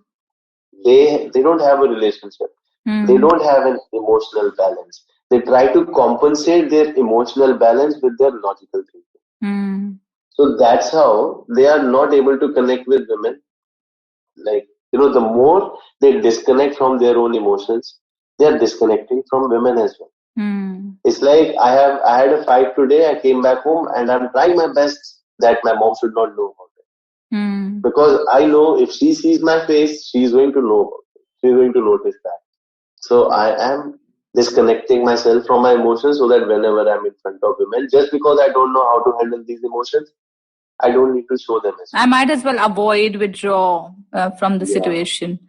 don't have a relationship. They don't have an emotional balance. They try to compensate their emotional balance with their logical thinking. So that's how they are not able to connect with women. The more they disconnect from their own emotions, they are disconnecting from women as well. Mm. It's like I had a fight today. I came back home and I'm trying my best that my mom should not know about it. Mm. Because I know if she sees my face, she's going to know about it. She's going to notice that. So I am disconnecting myself from my emotions so that whenever I'm in front of women, just because I don't know how to handle these emotions, I don't need to show them as I might as well avoid, withdraw from the well. Yeah. situation.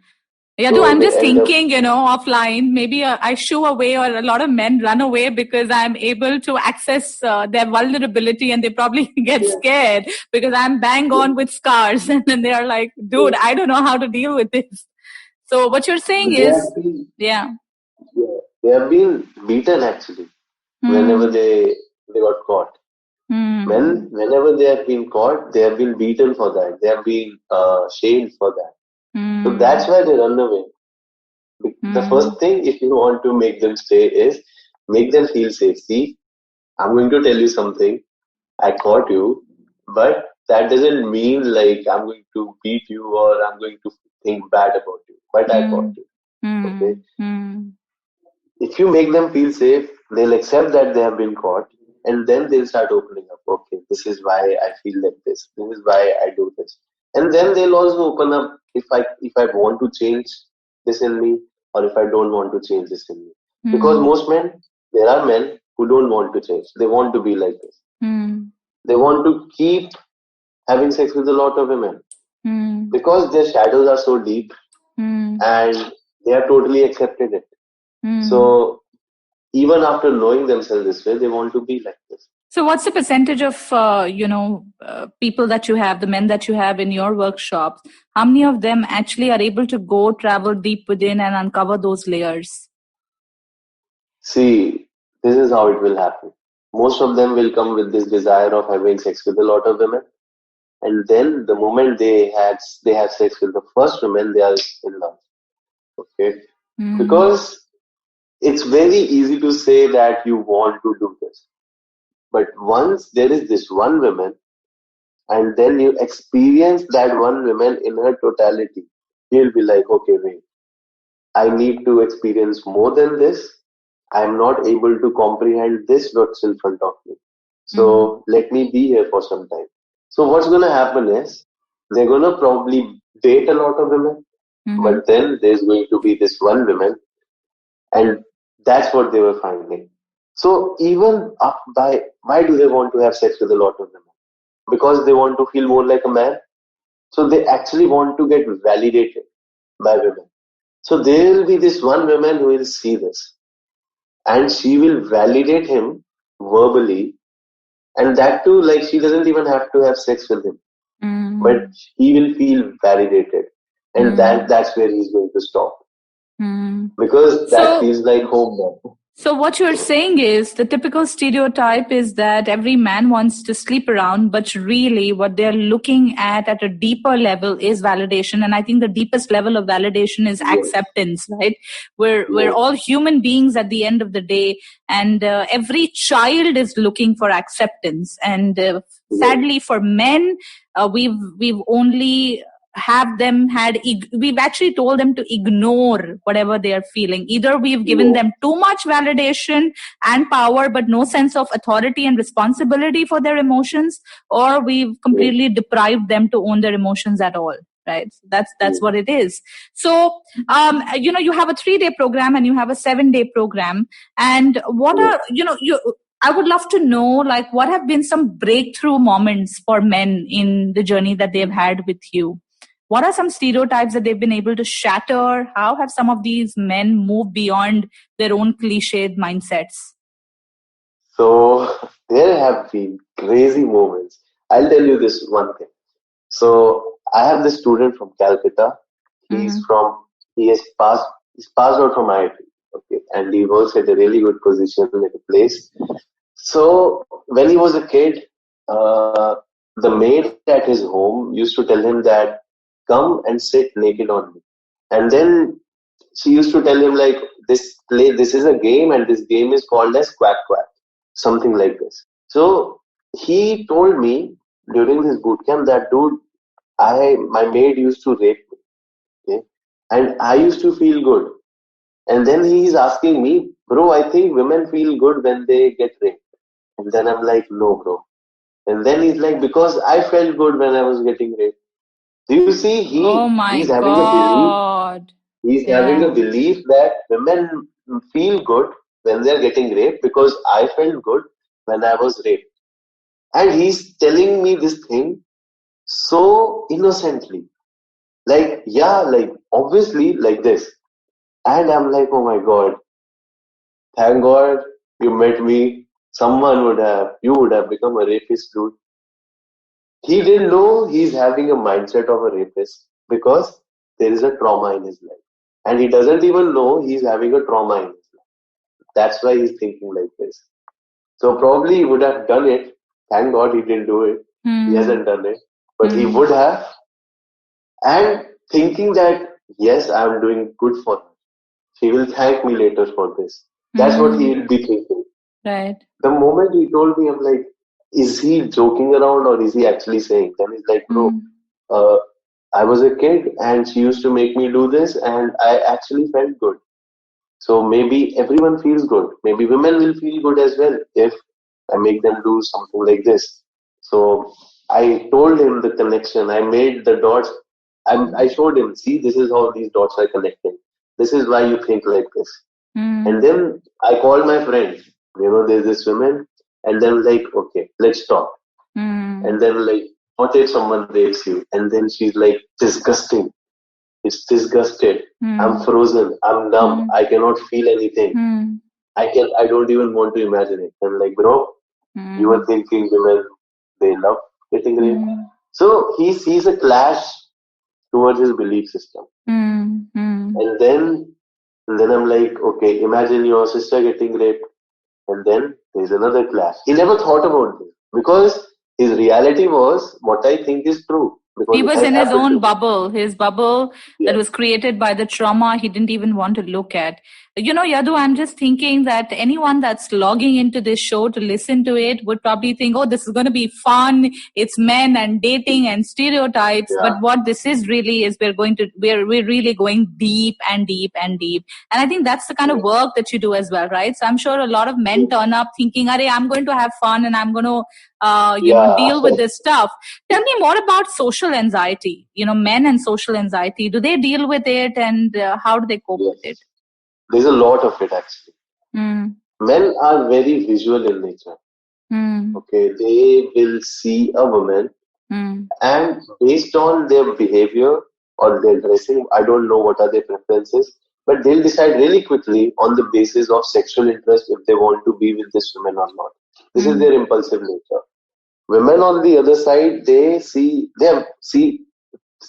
Yeah, So I'm they just end up, thinking, offline, maybe I shoo away, or a lot of men run away because I'm able to access their vulnerability, and they probably get yeah, scared because I'm bang yeah, on with scars. And then they're like, yeah. dude, I don't know how to deal with this. So what you're saying They is, have been, yeah. yeah, they have been beaten actually whenever Hmm. they got caught. Hmm. Whenever they have been caught, they have been beaten for that. They have been shamed for that. So Hmm. that's why they run away. The Hmm. first thing, if you want to make them stay, is make them feel safe. See, I'm going to tell you something. I caught you, but that doesn't mean like I'm going to beat you or I'm going to think bad about you. But I caught Hmm. you. Hmm. Okay. Hmm. If you make them feel safe, they'll accept that they have been caught and then they'll start opening up. Okay, this is why I feel like this. This is why I do this. And then they'll also open up if I want to change this in me or if I don't want to change this in me. Because Hmm. most men, there are men who don't want to change. They want to be like this. Hmm. They want to keep having sex with a lot of women Hmm. because their shadows are so deep Hmm. and they have totally accepted it. Hmm. So even after knowing themselves this way, they want to be like this. So, what's the percentage of people that you have, the men that you have in your workshops? How many of them actually are able to go travel deep within and uncover those layers? See, this is how it will happen. Most of them will come with this desire of having sex with a lot of women, and then the moment they have sex with the first woman, they are in love. Okay, Mm, because it's very easy to say that you want to do this, but once there is this one woman, and then you experience that one woman in her totality, you'll be like, okay, wait, I need to experience more than this. I'm not able to comprehend this what's in front of me. mm, So let me be here for some time. So what's gonna happen is they're gonna probably date a lot of women, mm-hmm, but then there's going to be this one woman, and that's what they were finding. So even up by why do they want to have sex with a lot of women? Because they want to feel more like a man. So they actually want to get validated by women. So there will be this one woman who will see this and she will validate him verbally, and that too, like she doesn't even have to have sex with him, but mm, he will feel validated, and mm, that's where he's going to stop mm. because that So, feels like home now. So what you're saying is the typical stereotype is that every man wants to sleep around, but really what they're looking at a deeper level is validation. And I think the deepest level of validation is Yes, acceptance, right? We're yes, all human beings at the end of the day, and every child is looking for acceptance. And yes, sadly, for men, we've only have them we've actually told them to ignore whatever they are feeling. Either we've given yes, them too much validation and power but no sense of authority and responsibility for their emotions, or we've yes, completely deprived them to own their emotions at all, right? So that's yes, what it is. So you have a 3-day program and you have a 7-day program, and what yes. are you I would love to know, like, what have been some breakthrough moments for men in the journey that they've had with you? What are some stereotypes that they've been able to shatter? How have some of these men moved beyond their own cliched mindsets? So there have been crazy moments. I'll tell you this one thing. So I have this student from Calcutta. He's Mm-hmm. from he has passed he's passed out from IIT. Okay, and he works at a really good position at a place. So when he was a kid, the maid at his home used to tell him that come and sit naked on me, and then she used to tell him like this is a game and this game is called as quack quack, something like this. So he told me during this boot camp that dude, I my maid used to rape me, okay? And I used to feel good. And then he is asking me, bro, I think women feel good when they get raped. And then I'm like, no, bro. And then he's like, because I felt good when I was getting raped. Do you see? Oh He's my having a belief. God. He's having a Yeah. belief that women feel good when they're getting raped because I felt good when I was raped. And he's telling me this thing so innocently. Like, yeah, like, obviously, like this. And I'm like, oh my God, thank God you met me. You would have become a rapist, dude. He didn't know he's having a mindset of a rapist because there is a trauma in his life. And he doesn't even know he's having a trauma in his life. That's why he's thinking like this. So probably he would have done it. Thank God he didn't do it. He Hmm. hasn't done it. But he Hmm. would have. And thinking that, yes, I'm doing good for her. She will thank me later for this. That's what he Hmm. will be thinking. Right. The moment he told me, I'm like, is he joking around or is he actually saying? Then he's like, bro, Hmm. uh, I was a kid and she used to make me do this and I actually felt good. So maybe everyone feels good. Maybe women will feel good as well if I make them do something like this. So I told him the connection. I made the dots. I showed him, see, this is how these dots are connecting. This is why you think like this. And Hmm. then I called my friend. There's this woman. And then like, okay, let's talk. Hmm. And then like, what if someone rapes you? And then she's like, disgusting. It's disgusted. I'm Hmm. frozen. I'm numb. Hmm. I cannot feel anything. Hmm. I don't even want to imagine it. And like, bro, you were Hmm. thinking women, they love getting raped. Hmm. So he sees a clash towards his belief system. Hmm. Hmm. And then I'm like, okay, imagine your sister getting raped. And then there's another clash. He never thought about this because his reality was what I think is true He because it was has in his happened own to me. bubble, his bubble that Yes. was created by the trauma he didn't even want to look at. Yadu, I'm just thinking that anyone that's logging into this show to listen to it would probably think, oh, this is going to be fun. It's men and dating and stereotypes. Yeah. But what this is really is we're really going deep and deep and deep. And I think that's the kind of Yes. work that you do as well, right? So I'm sure a lot of men Yes. turn up thinking, Arey, I'm going to have fun and I'm going to, Yeah. deal with this stuff. Tell me more about social anxiety. Men and social anxiety. Do they deal with it, and how do they cope with it? Yes. There's a lot of it actually. Mm, Men are very visual in nature. mm, Okay, they will see a woman mm, and based on their behavior or their dressing, I don't know what are their preferences, but they'll decide really quickly on the basis of sexual interest if they want to be with this woman or not. This is mm, their impulsive nature. Women on the other side, they see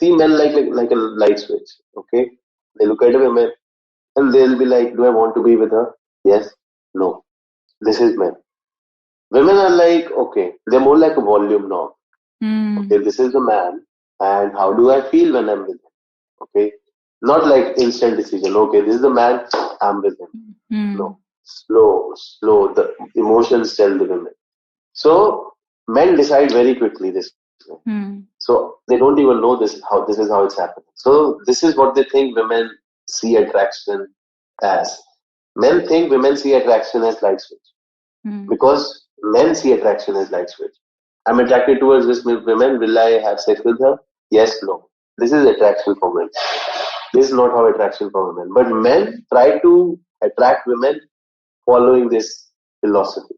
men like a light switch. Okay, they look at a woman and they'll be like, "Do I want to be with her? Yes, no." This is men. Women are like, okay, they're more like a volume knob. Okay, mm, this is the man, and how do I feel when I'm with him? Okay, not like instant decision. Okay, this is the man, I'm with him. mm, No, slow. The emotions tell the women. So men decide very quickly this way. mm, So they don't even know this is how it's happening. So this is what they think women see attraction as. Men think women see attraction as light switch mm, because men see attraction as light switch. I'm attracted towards this woman. Will I have sex with her? Yes, no. This is attraction for men. This is not how attraction for women. But men try to attract women following this philosophy.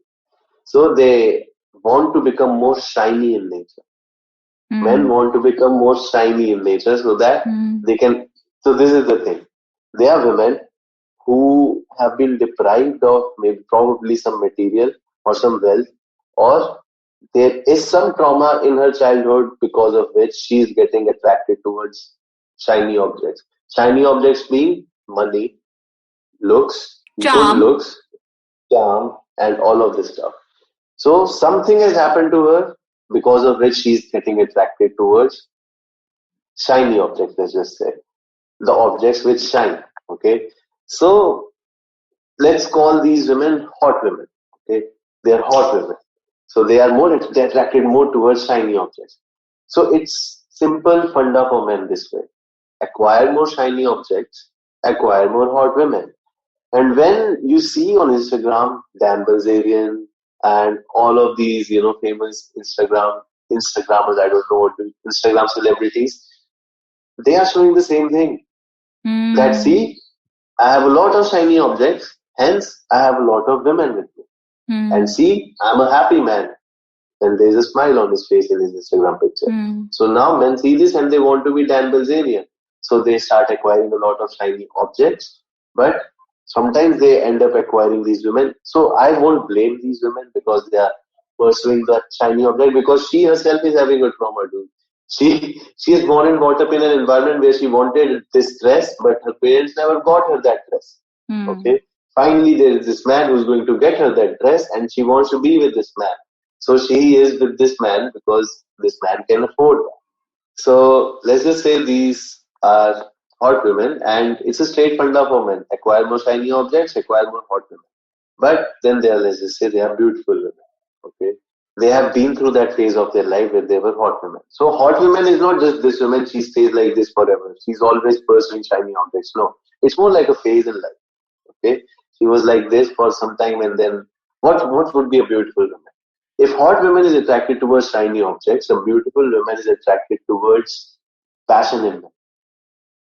So they want to become more shiny in nature. Men mm, want to become more shiny in nature so that mm, they can. So this is the thing. There are women who have been deprived of maybe probably some material or some wealth, or there is some trauma in her childhood because of which she is getting attracted towards shiny objects. Shiny objects being money, looks, good charm. looks, charm, and all of this stuff. So something has happened to her because of which she's getting attracted towards shiny objects, let's just say. The objects which shine. Okay. So let's call these women hot women. Okay. They're hot women. So they're attracted more towards shiny objects. So it's simple funda for men this way. Acquire more shiny objects, acquire more hot women. And when you see on Instagram, Dan Bilzerian and all of these, famous Instagrammers, I don't know what Instagram celebrities, they are showing the same thing. That see, I have a lot of shiny objects, hence I have a lot of women with me. And see, I'm a happy man. And there's a smile on his face in his Instagram picture. So now men see this and they want to be Dan Bilzerian. So they start acquiring a lot of shiny objects. But sometimes they end up acquiring these women. So I won't blame these women because they are pursuing that shiny object, because she herself is having a trauma, dude. She is born and brought up in an environment where she wanted this dress, but her parents never got her that dress. Okay. Finally, there is this man who's going to get her that dress, and she wants to be with this man. So she is with this man because this man can afford that. So let's just say these are hot women, and it's a straight funda for men: acquire more shiny objects, acquire more hot women. But then let's just say they are beautiful women. Okay, they have been through that phase of their life where they were hot women. So hot women is not just this woman, she stays like this forever. She's always pursuing shiny objects. No, it's more like a phase in life. Okay, she was like this for some time, and then what would be a beautiful woman? If hot woman is attracted towards shiny objects, a beautiful woman is attracted towards passion in them.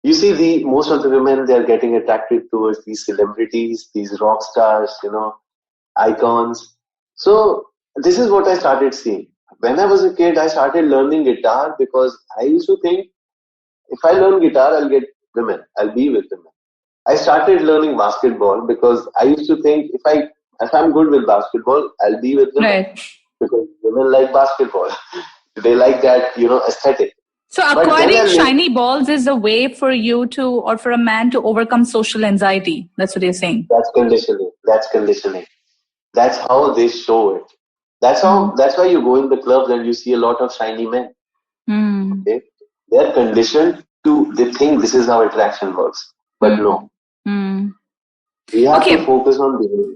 You see, most of the women, they are getting attracted towards these celebrities, these rock stars, icons. So this is what I started seeing. When I was a kid, I started learning guitar because I used to think, if I learn guitar, I'll get women. I'll be with women. I started learning basketball because I used to think, if I'm good with basketball, I'll be with women. Right. Because women like basketball. They like that, aesthetic. So acquiring shiny balls is a way for you to, or for a man to overcome social anxiety. That's what you're saying. That's conditioning. That's how they show it. That's why you go in the clubs and you see a lot of shiny men. Okay? They're conditioned they think this is how attraction works. But no. We have to focus on behavior.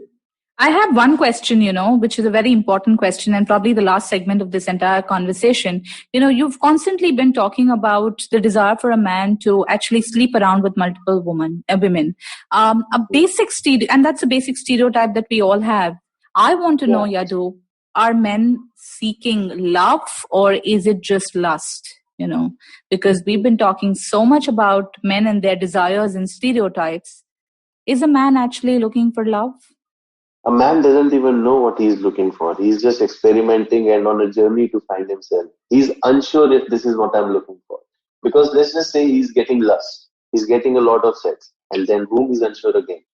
I have one question, which is a very important question and probably the last segment of this entire conversation. You've constantly been talking about the desire for a man to actually sleep around with multiple women. A basic and that's a basic stereotype that we all have. I want to know, Yadu, are men seeking love or is it just lust? Because we've been talking so much about men and their desires and stereotypes. Is a man actually looking for love? A man doesn't even know what he's looking for. He's just experimenting and on a journey to find himself. He's unsure if this is what I'm looking for. Because let's just say he's getting lust. He's getting a lot of sex. And then boom, he's unsure again.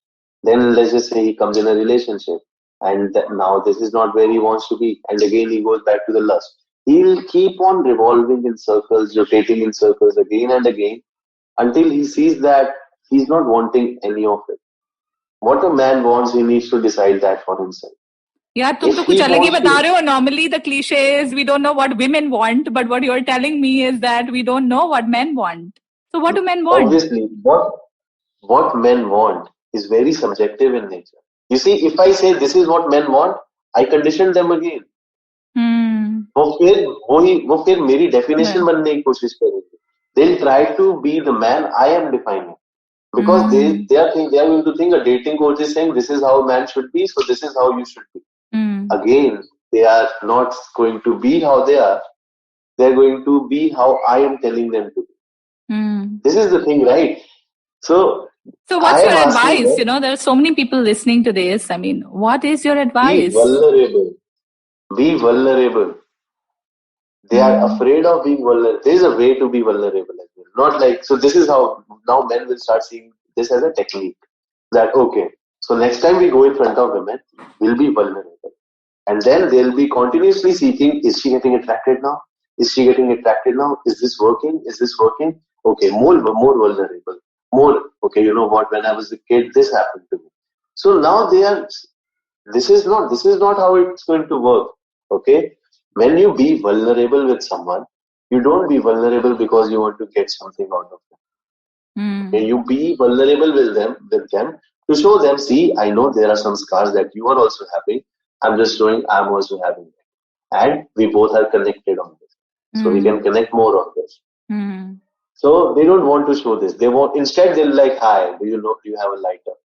Then let's just say he comes in a relationship. And now this is not where he wants to be. And again, he goes back to the lust. He'll keep on revolving in circles, rotating in circles again and again until he sees that he's not wanting any of it. What a man wants, he needs to decide that for himself. Yeah, तुम तो कुछ अलग ही बता रहे हो. Normally the cliche is we don't know what women want, but what you're telling me is that we don't know what men want. So what do men want? Obviously, what men want is very subjective in nature. You see, if I say this is what men want, I condition them again. वो फिर मेरी definition बनने की कोशिश करेंगे. They'll try to be the man I am defining. Because they are going to think a dating coach is saying this is how a man should be, so this is how you should be. Again, they are not going to be how they are. They are going to be how I am telling them to be. This is the thing, right? So what's your advice? There are so many people listening to this. I mean, what is your advice? Be vulnerable. They are afraid of being vulnerable. There is a way to be vulnerable as well. Not like, so this is how now men will start seeing this as a technique. That, okay, so next time we go in front of women, we'll be vulnerable. And then they'll be continuously seeking, is she getting attracted now? Is she getting attracted now? Is this working? Is this working? Okay, more vulnerable. More, okay, you know what, when I was a kid, this happened to me. So now this is not how it's going to work. Okay? When you be vulnerable with someone, you don't be vulnerable because you want to get something out of them. Okay? You be vulnerable with them to show them, see, I know there are some scars that you are also having. I'm just showing I'm also having it. And we both are connected on this. So we can connect more on this. So they don't want to show this. Instead they're like, hi, do you have a lighter?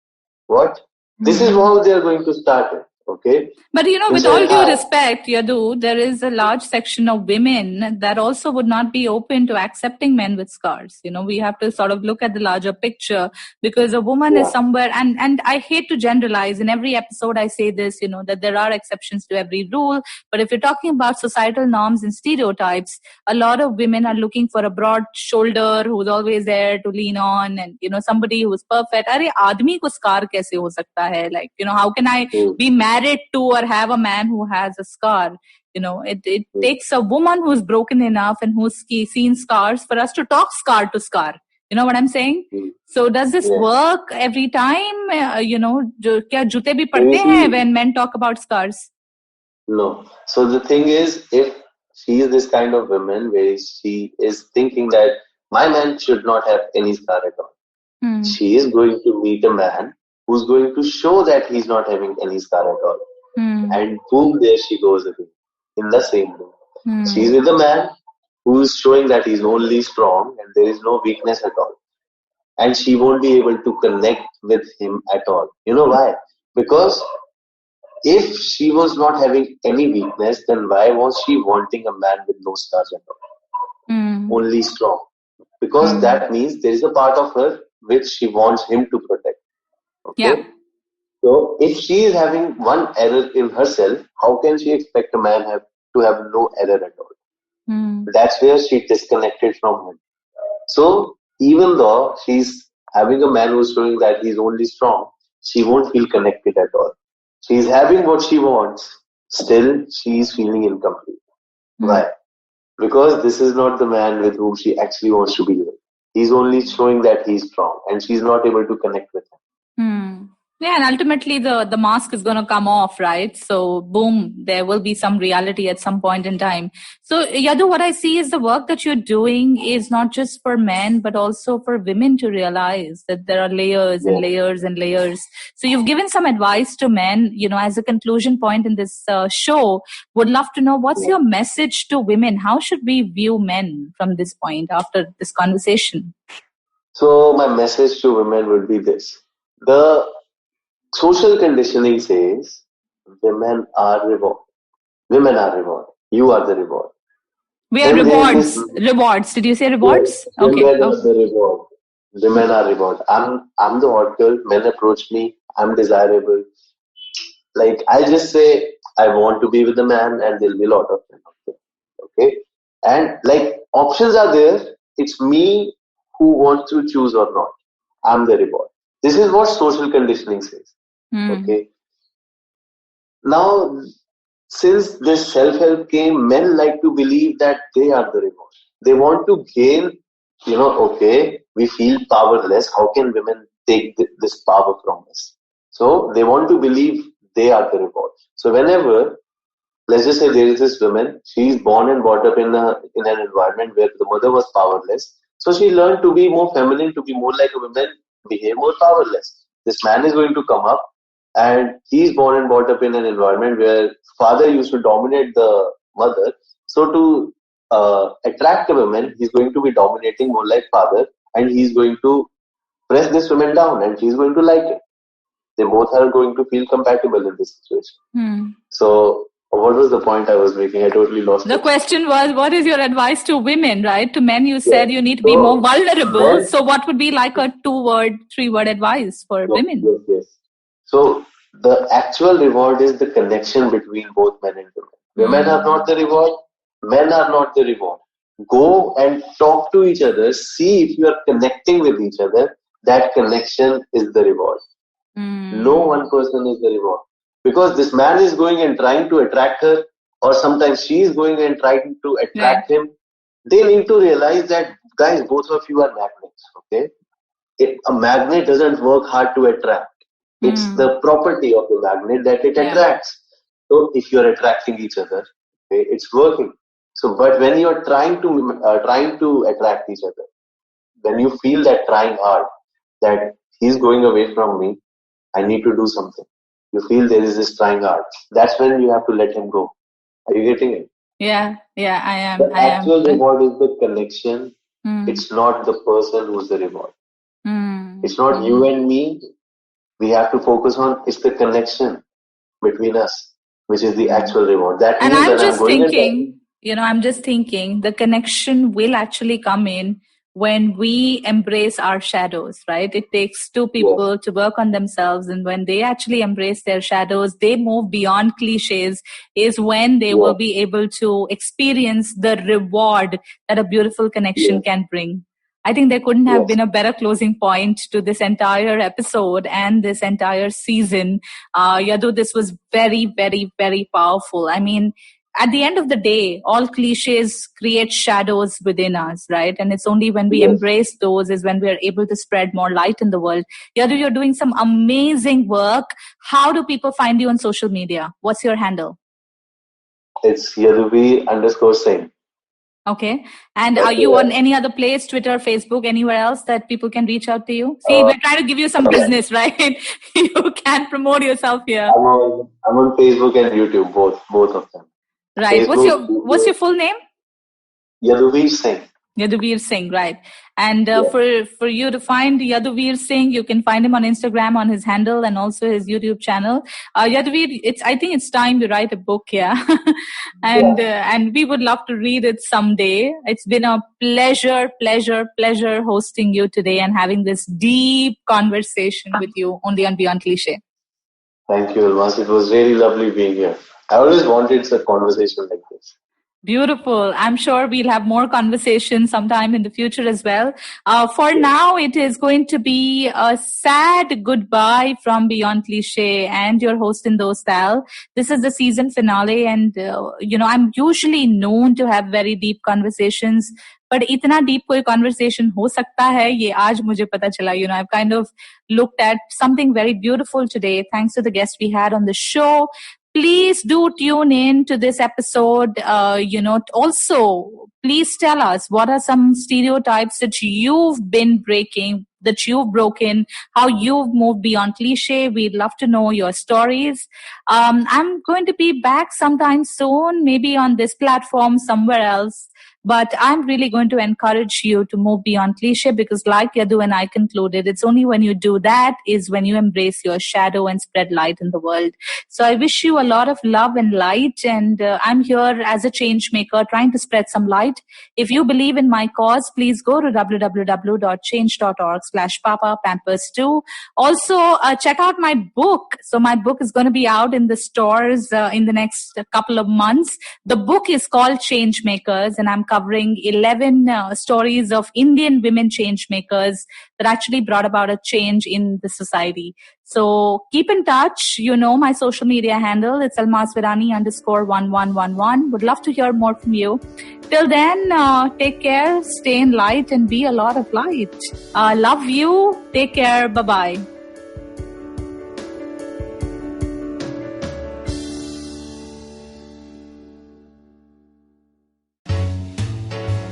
What? This is how they are going to start it. Okay. But with all due respect, Yadu, there is a large section of women that also would not be open to accepting men with scars. We have to sort of look at the larger picture, because a woman is somewhere, and I hate to generalize. In every episode I say this, that there are exceptions to every rule. But if you're talking about societal norms and stereotypes, a lot of women are looking for a broad shoulder who's always there to lean on, and somebody who's perfect. Arey, aadmi ko scar kaise ho sakta hai? Like, how can I be married to or have a man who has a scar? It takes a woman who's broken enough and who's seen scars for us to talk scar to scar. You know what I'm saying? So does this work every time? Kya jute bhi padte hain when men talk about scars? No. So the thing is, if she is this kind of woman where she is thinking that my man should not have any scar at all, she is going to meet a man who's going to show that he's not having any scar at all. And boom, there she goes again, in the same room. She's with a man who's showing that he's only strong and there is no weakness at all. And she won't be able to connect with him at all. You know why? Because if she was not having any weakness, then why was she wanting a man with no scars at all? Only strong. Because that means there is a part of her which she wants him to protect. Okay? Yeah. So if she is having one error in herself, how can she expect a man to have no error at all? That's where she disconnected from him. So even though she's having a man who's showing that he's only strong, she won't feel connected at all. She's having what she wants, still she's feeling incomplete. Why? Because this is not the man with whom she actually wants to be with. He's only showing that he's strong and she's not able to connect with him. Yeah, and ultimately the mask is going to come off, right? So boom, there will be some reality at some point in time. So Yadu, what I see is the work that you're doing is not just for men, but also for women to realize that there are layers and layers and layers. So you've given some advice to men, as a conclusion point in this show. Would love to know, what's your message to women? How should we view men from this point after this conversation? So my message to women would be this. The social conditioning says women are reward. Women are reward. You are the reward. We are rewards. Rewards. Did you say rewards? Yes, okay. Women are the reward. Women are reward. I'm the hot girl. Men approach me. I'm desirable. Like, I just say I want to be with a man, and there'll be a lot of men out there. Okay? And like, options are there. It's me who wants to choose or not. I'm the reward. This is what social conditioning says. Okay. Now, since this self-help came, men like to believe that they are the reward. They want to gain, okay, we feel powerless. How can women take this power from us? So they want to believe they are the reward. So whenever, let's just say there is this woman, she is born and brought up in an environment where the mother was powerless. So she learned to be more feminine, to be more like a woman, behave more powerless. This man is going to come up, and he's born and brought up in an environment where father used to dominate the mother. So to attract a woman, he's going to be dominating more like father, and he's going to press this woman down, and she's going to like it. They both are going to feel compatible in this situation. So what was the point I was making? I totally lost it. The question was, what is your advice to women, right? To men, you said you need to be more vulnerable. So what would be like a 2-word, 3-word advice for women? Yes. So the actual reward is the connection between both men and women. Women are not the reward. Men are not the reward. Go and talk to each other. See if you are connecting with each other. That connection is the reward. No one person is the reward. Because this man is going and trying to attract her, or sometimes she is going and trying to attract him. They need to realize that, guys, both of you are magnets. Okay, a magnet doesn't work hard to attract. It's the property of the magnet that it attracts. So if you are attracting each other, okay, it's working. So, but when you are trying to attract each other, when you feel that trying hard, that he's going away from me, I need to do something. You feel there is this trying hard. That's when you have to let him go. Are you getting it? Yeah, I am. The actual reward is the connection. It's not the person who's the reward. It's not you and me. we have to focus on is the connection between us, which is the actual reward. That and means I'm that just I'm going thinking, I'm just thinking the connection will actually come in when we embrace our shadows, right? It takes two people to work on themselves. And when they actually embrace their shadows, they move beyond cliches, is when they will be able to experience the reward that a beautiful connection can bring. I think there couldn't have been a better closing point to this entire episode and this entire season. Yadu, this was very, very, very powerful. I mean, at the end of the day, all cliches create shadows within us, right? And it's only when we embrace those is when we are able to spread more light in the world. Yadu, you're doing some amazing work. How do people find you on social media? What's your handle? It's Yaduvir_Singh. Okay. And are you on any other place, Twitter, Facebook, anywhere else that people can reach out to you? See, we're trying to give you some business, right? You can promote yourself here. I'm on Facebook and YouTube, both of them. Right. Facebook, what's your full name? Yaduvir Singh. Yaduvir Singh, right. And for you to find Yaduvir Singh, you can find him on Instagram on his handle and also his YouTube channel. Yaduvir, I think it's time to write a book, and we would love to read it someday. It's been a pleasure hosting you today and having this deep conversation with you only on Beyond Cliche. Thank you, Almas. It was really lovely being here. I always wanted a conversation like this. Beautiful. I'm sure we'll have more conversations sometime in the future as well. For now, it is going to be a sad goodbye from Beyond Cliche and your host in Dostal. This is the season finale, and I'm usually known to have very deep conversations. But itna deep koi conversation ho sakta hai, ye aaj mujhe pata chala. I've kind of looked at something very beautiful today, thanks to the guest we had on the show. Please do tune in to this episode. Also, please tell us what are some stereotypes that you've been breaking, that you've broken, how you've moved beyond cliche. We'd love to know your stories. I'm going to be back sometime soon, maybe on this platform, somewhere else. But I'm really going to encourage you to move beyond cliche, because like Yadu and I concluded, it's only when you do that is when you embrace your shadow and spread light in the world. So I wish you a lot of love and light. And I'm here as a change maker trying to spread some light. If you believe in my cause, please go to www.change.org/PapaPampers2. Also, check out my book. So my book is going to be out in the stores in the next couple of months. The book is called Change Makers, and I'm covering 11 stories of Indian women change makers that actually brought about a change in the society. So keep in touch. My social media handle. It's almasvirani_1111. Would love to hear more from you. Till then, take care, stay in light, and be a lot of light. Love you. Take care. Bye-bye.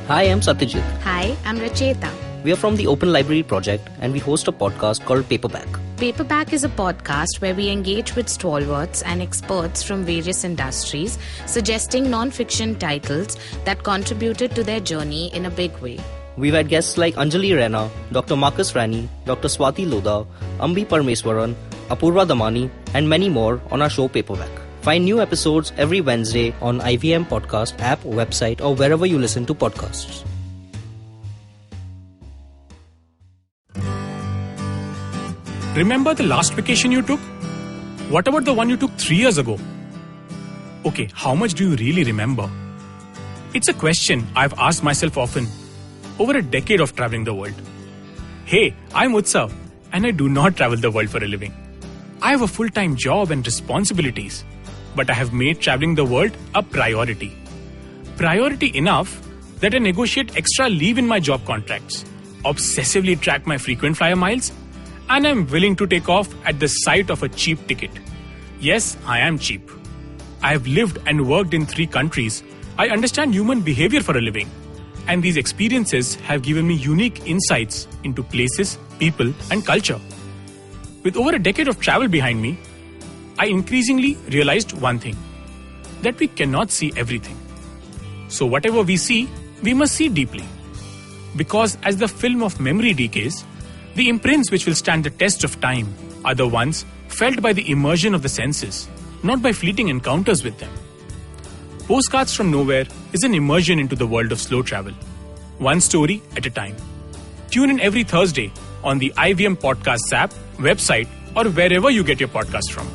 Hi, I'm Satyajit. Hi, I'm Racheta. We are from the Open Library Project and we host a podcast called Paperback. Paperback is a podcast where we engage with stalwarts and experts from various industries, suggesting non-fiction titles that contributed to their journey in a big way. We've had guests like Anjali Raina, Dr. Marcus Rani, Dr. Swati Lodha, Ambi Parmeswaran, Apurva Damani, and many more on our show Paperback. Find new episodes every Wednesday on IVM Podcast app, website, or wherever you listen to podcasts. Remember the last vacation you took? What about the one you took 3 years ago? Okay, how much do you really remember? It's a question I've asked myself often over a decade of traveling the world. Hey, I'm Utsav, and I do not travel the world for a living. I have a full-time job and responsibilities, but I have made traveling the world a priority. Priority enough that I negotiate extra leave in my job contracts, obsessively track my frequent flyer miles, and I'm willing to take off at the sight of a cheap ticket. Yes, I am cheap. I have lived and worked in 3 countries. I understand human behavior for a living. And these experiences have given me unique insights into places, people, and culture. With over a decade of travel behind me, I increasingly realized one thing, that we cannot see everything. So whatever we see, we must see deeply. Because as the film of memory decays, The imprints which will stand the test of time are the ones felt by the immersion of the senses, not by fleeting encounters with them. Postcards from Nowhere is an immersion into the world of slow travel, one story at a time. Tune in every Thursday on the IVM Podcasts app, website, or wherever you get your podcast from.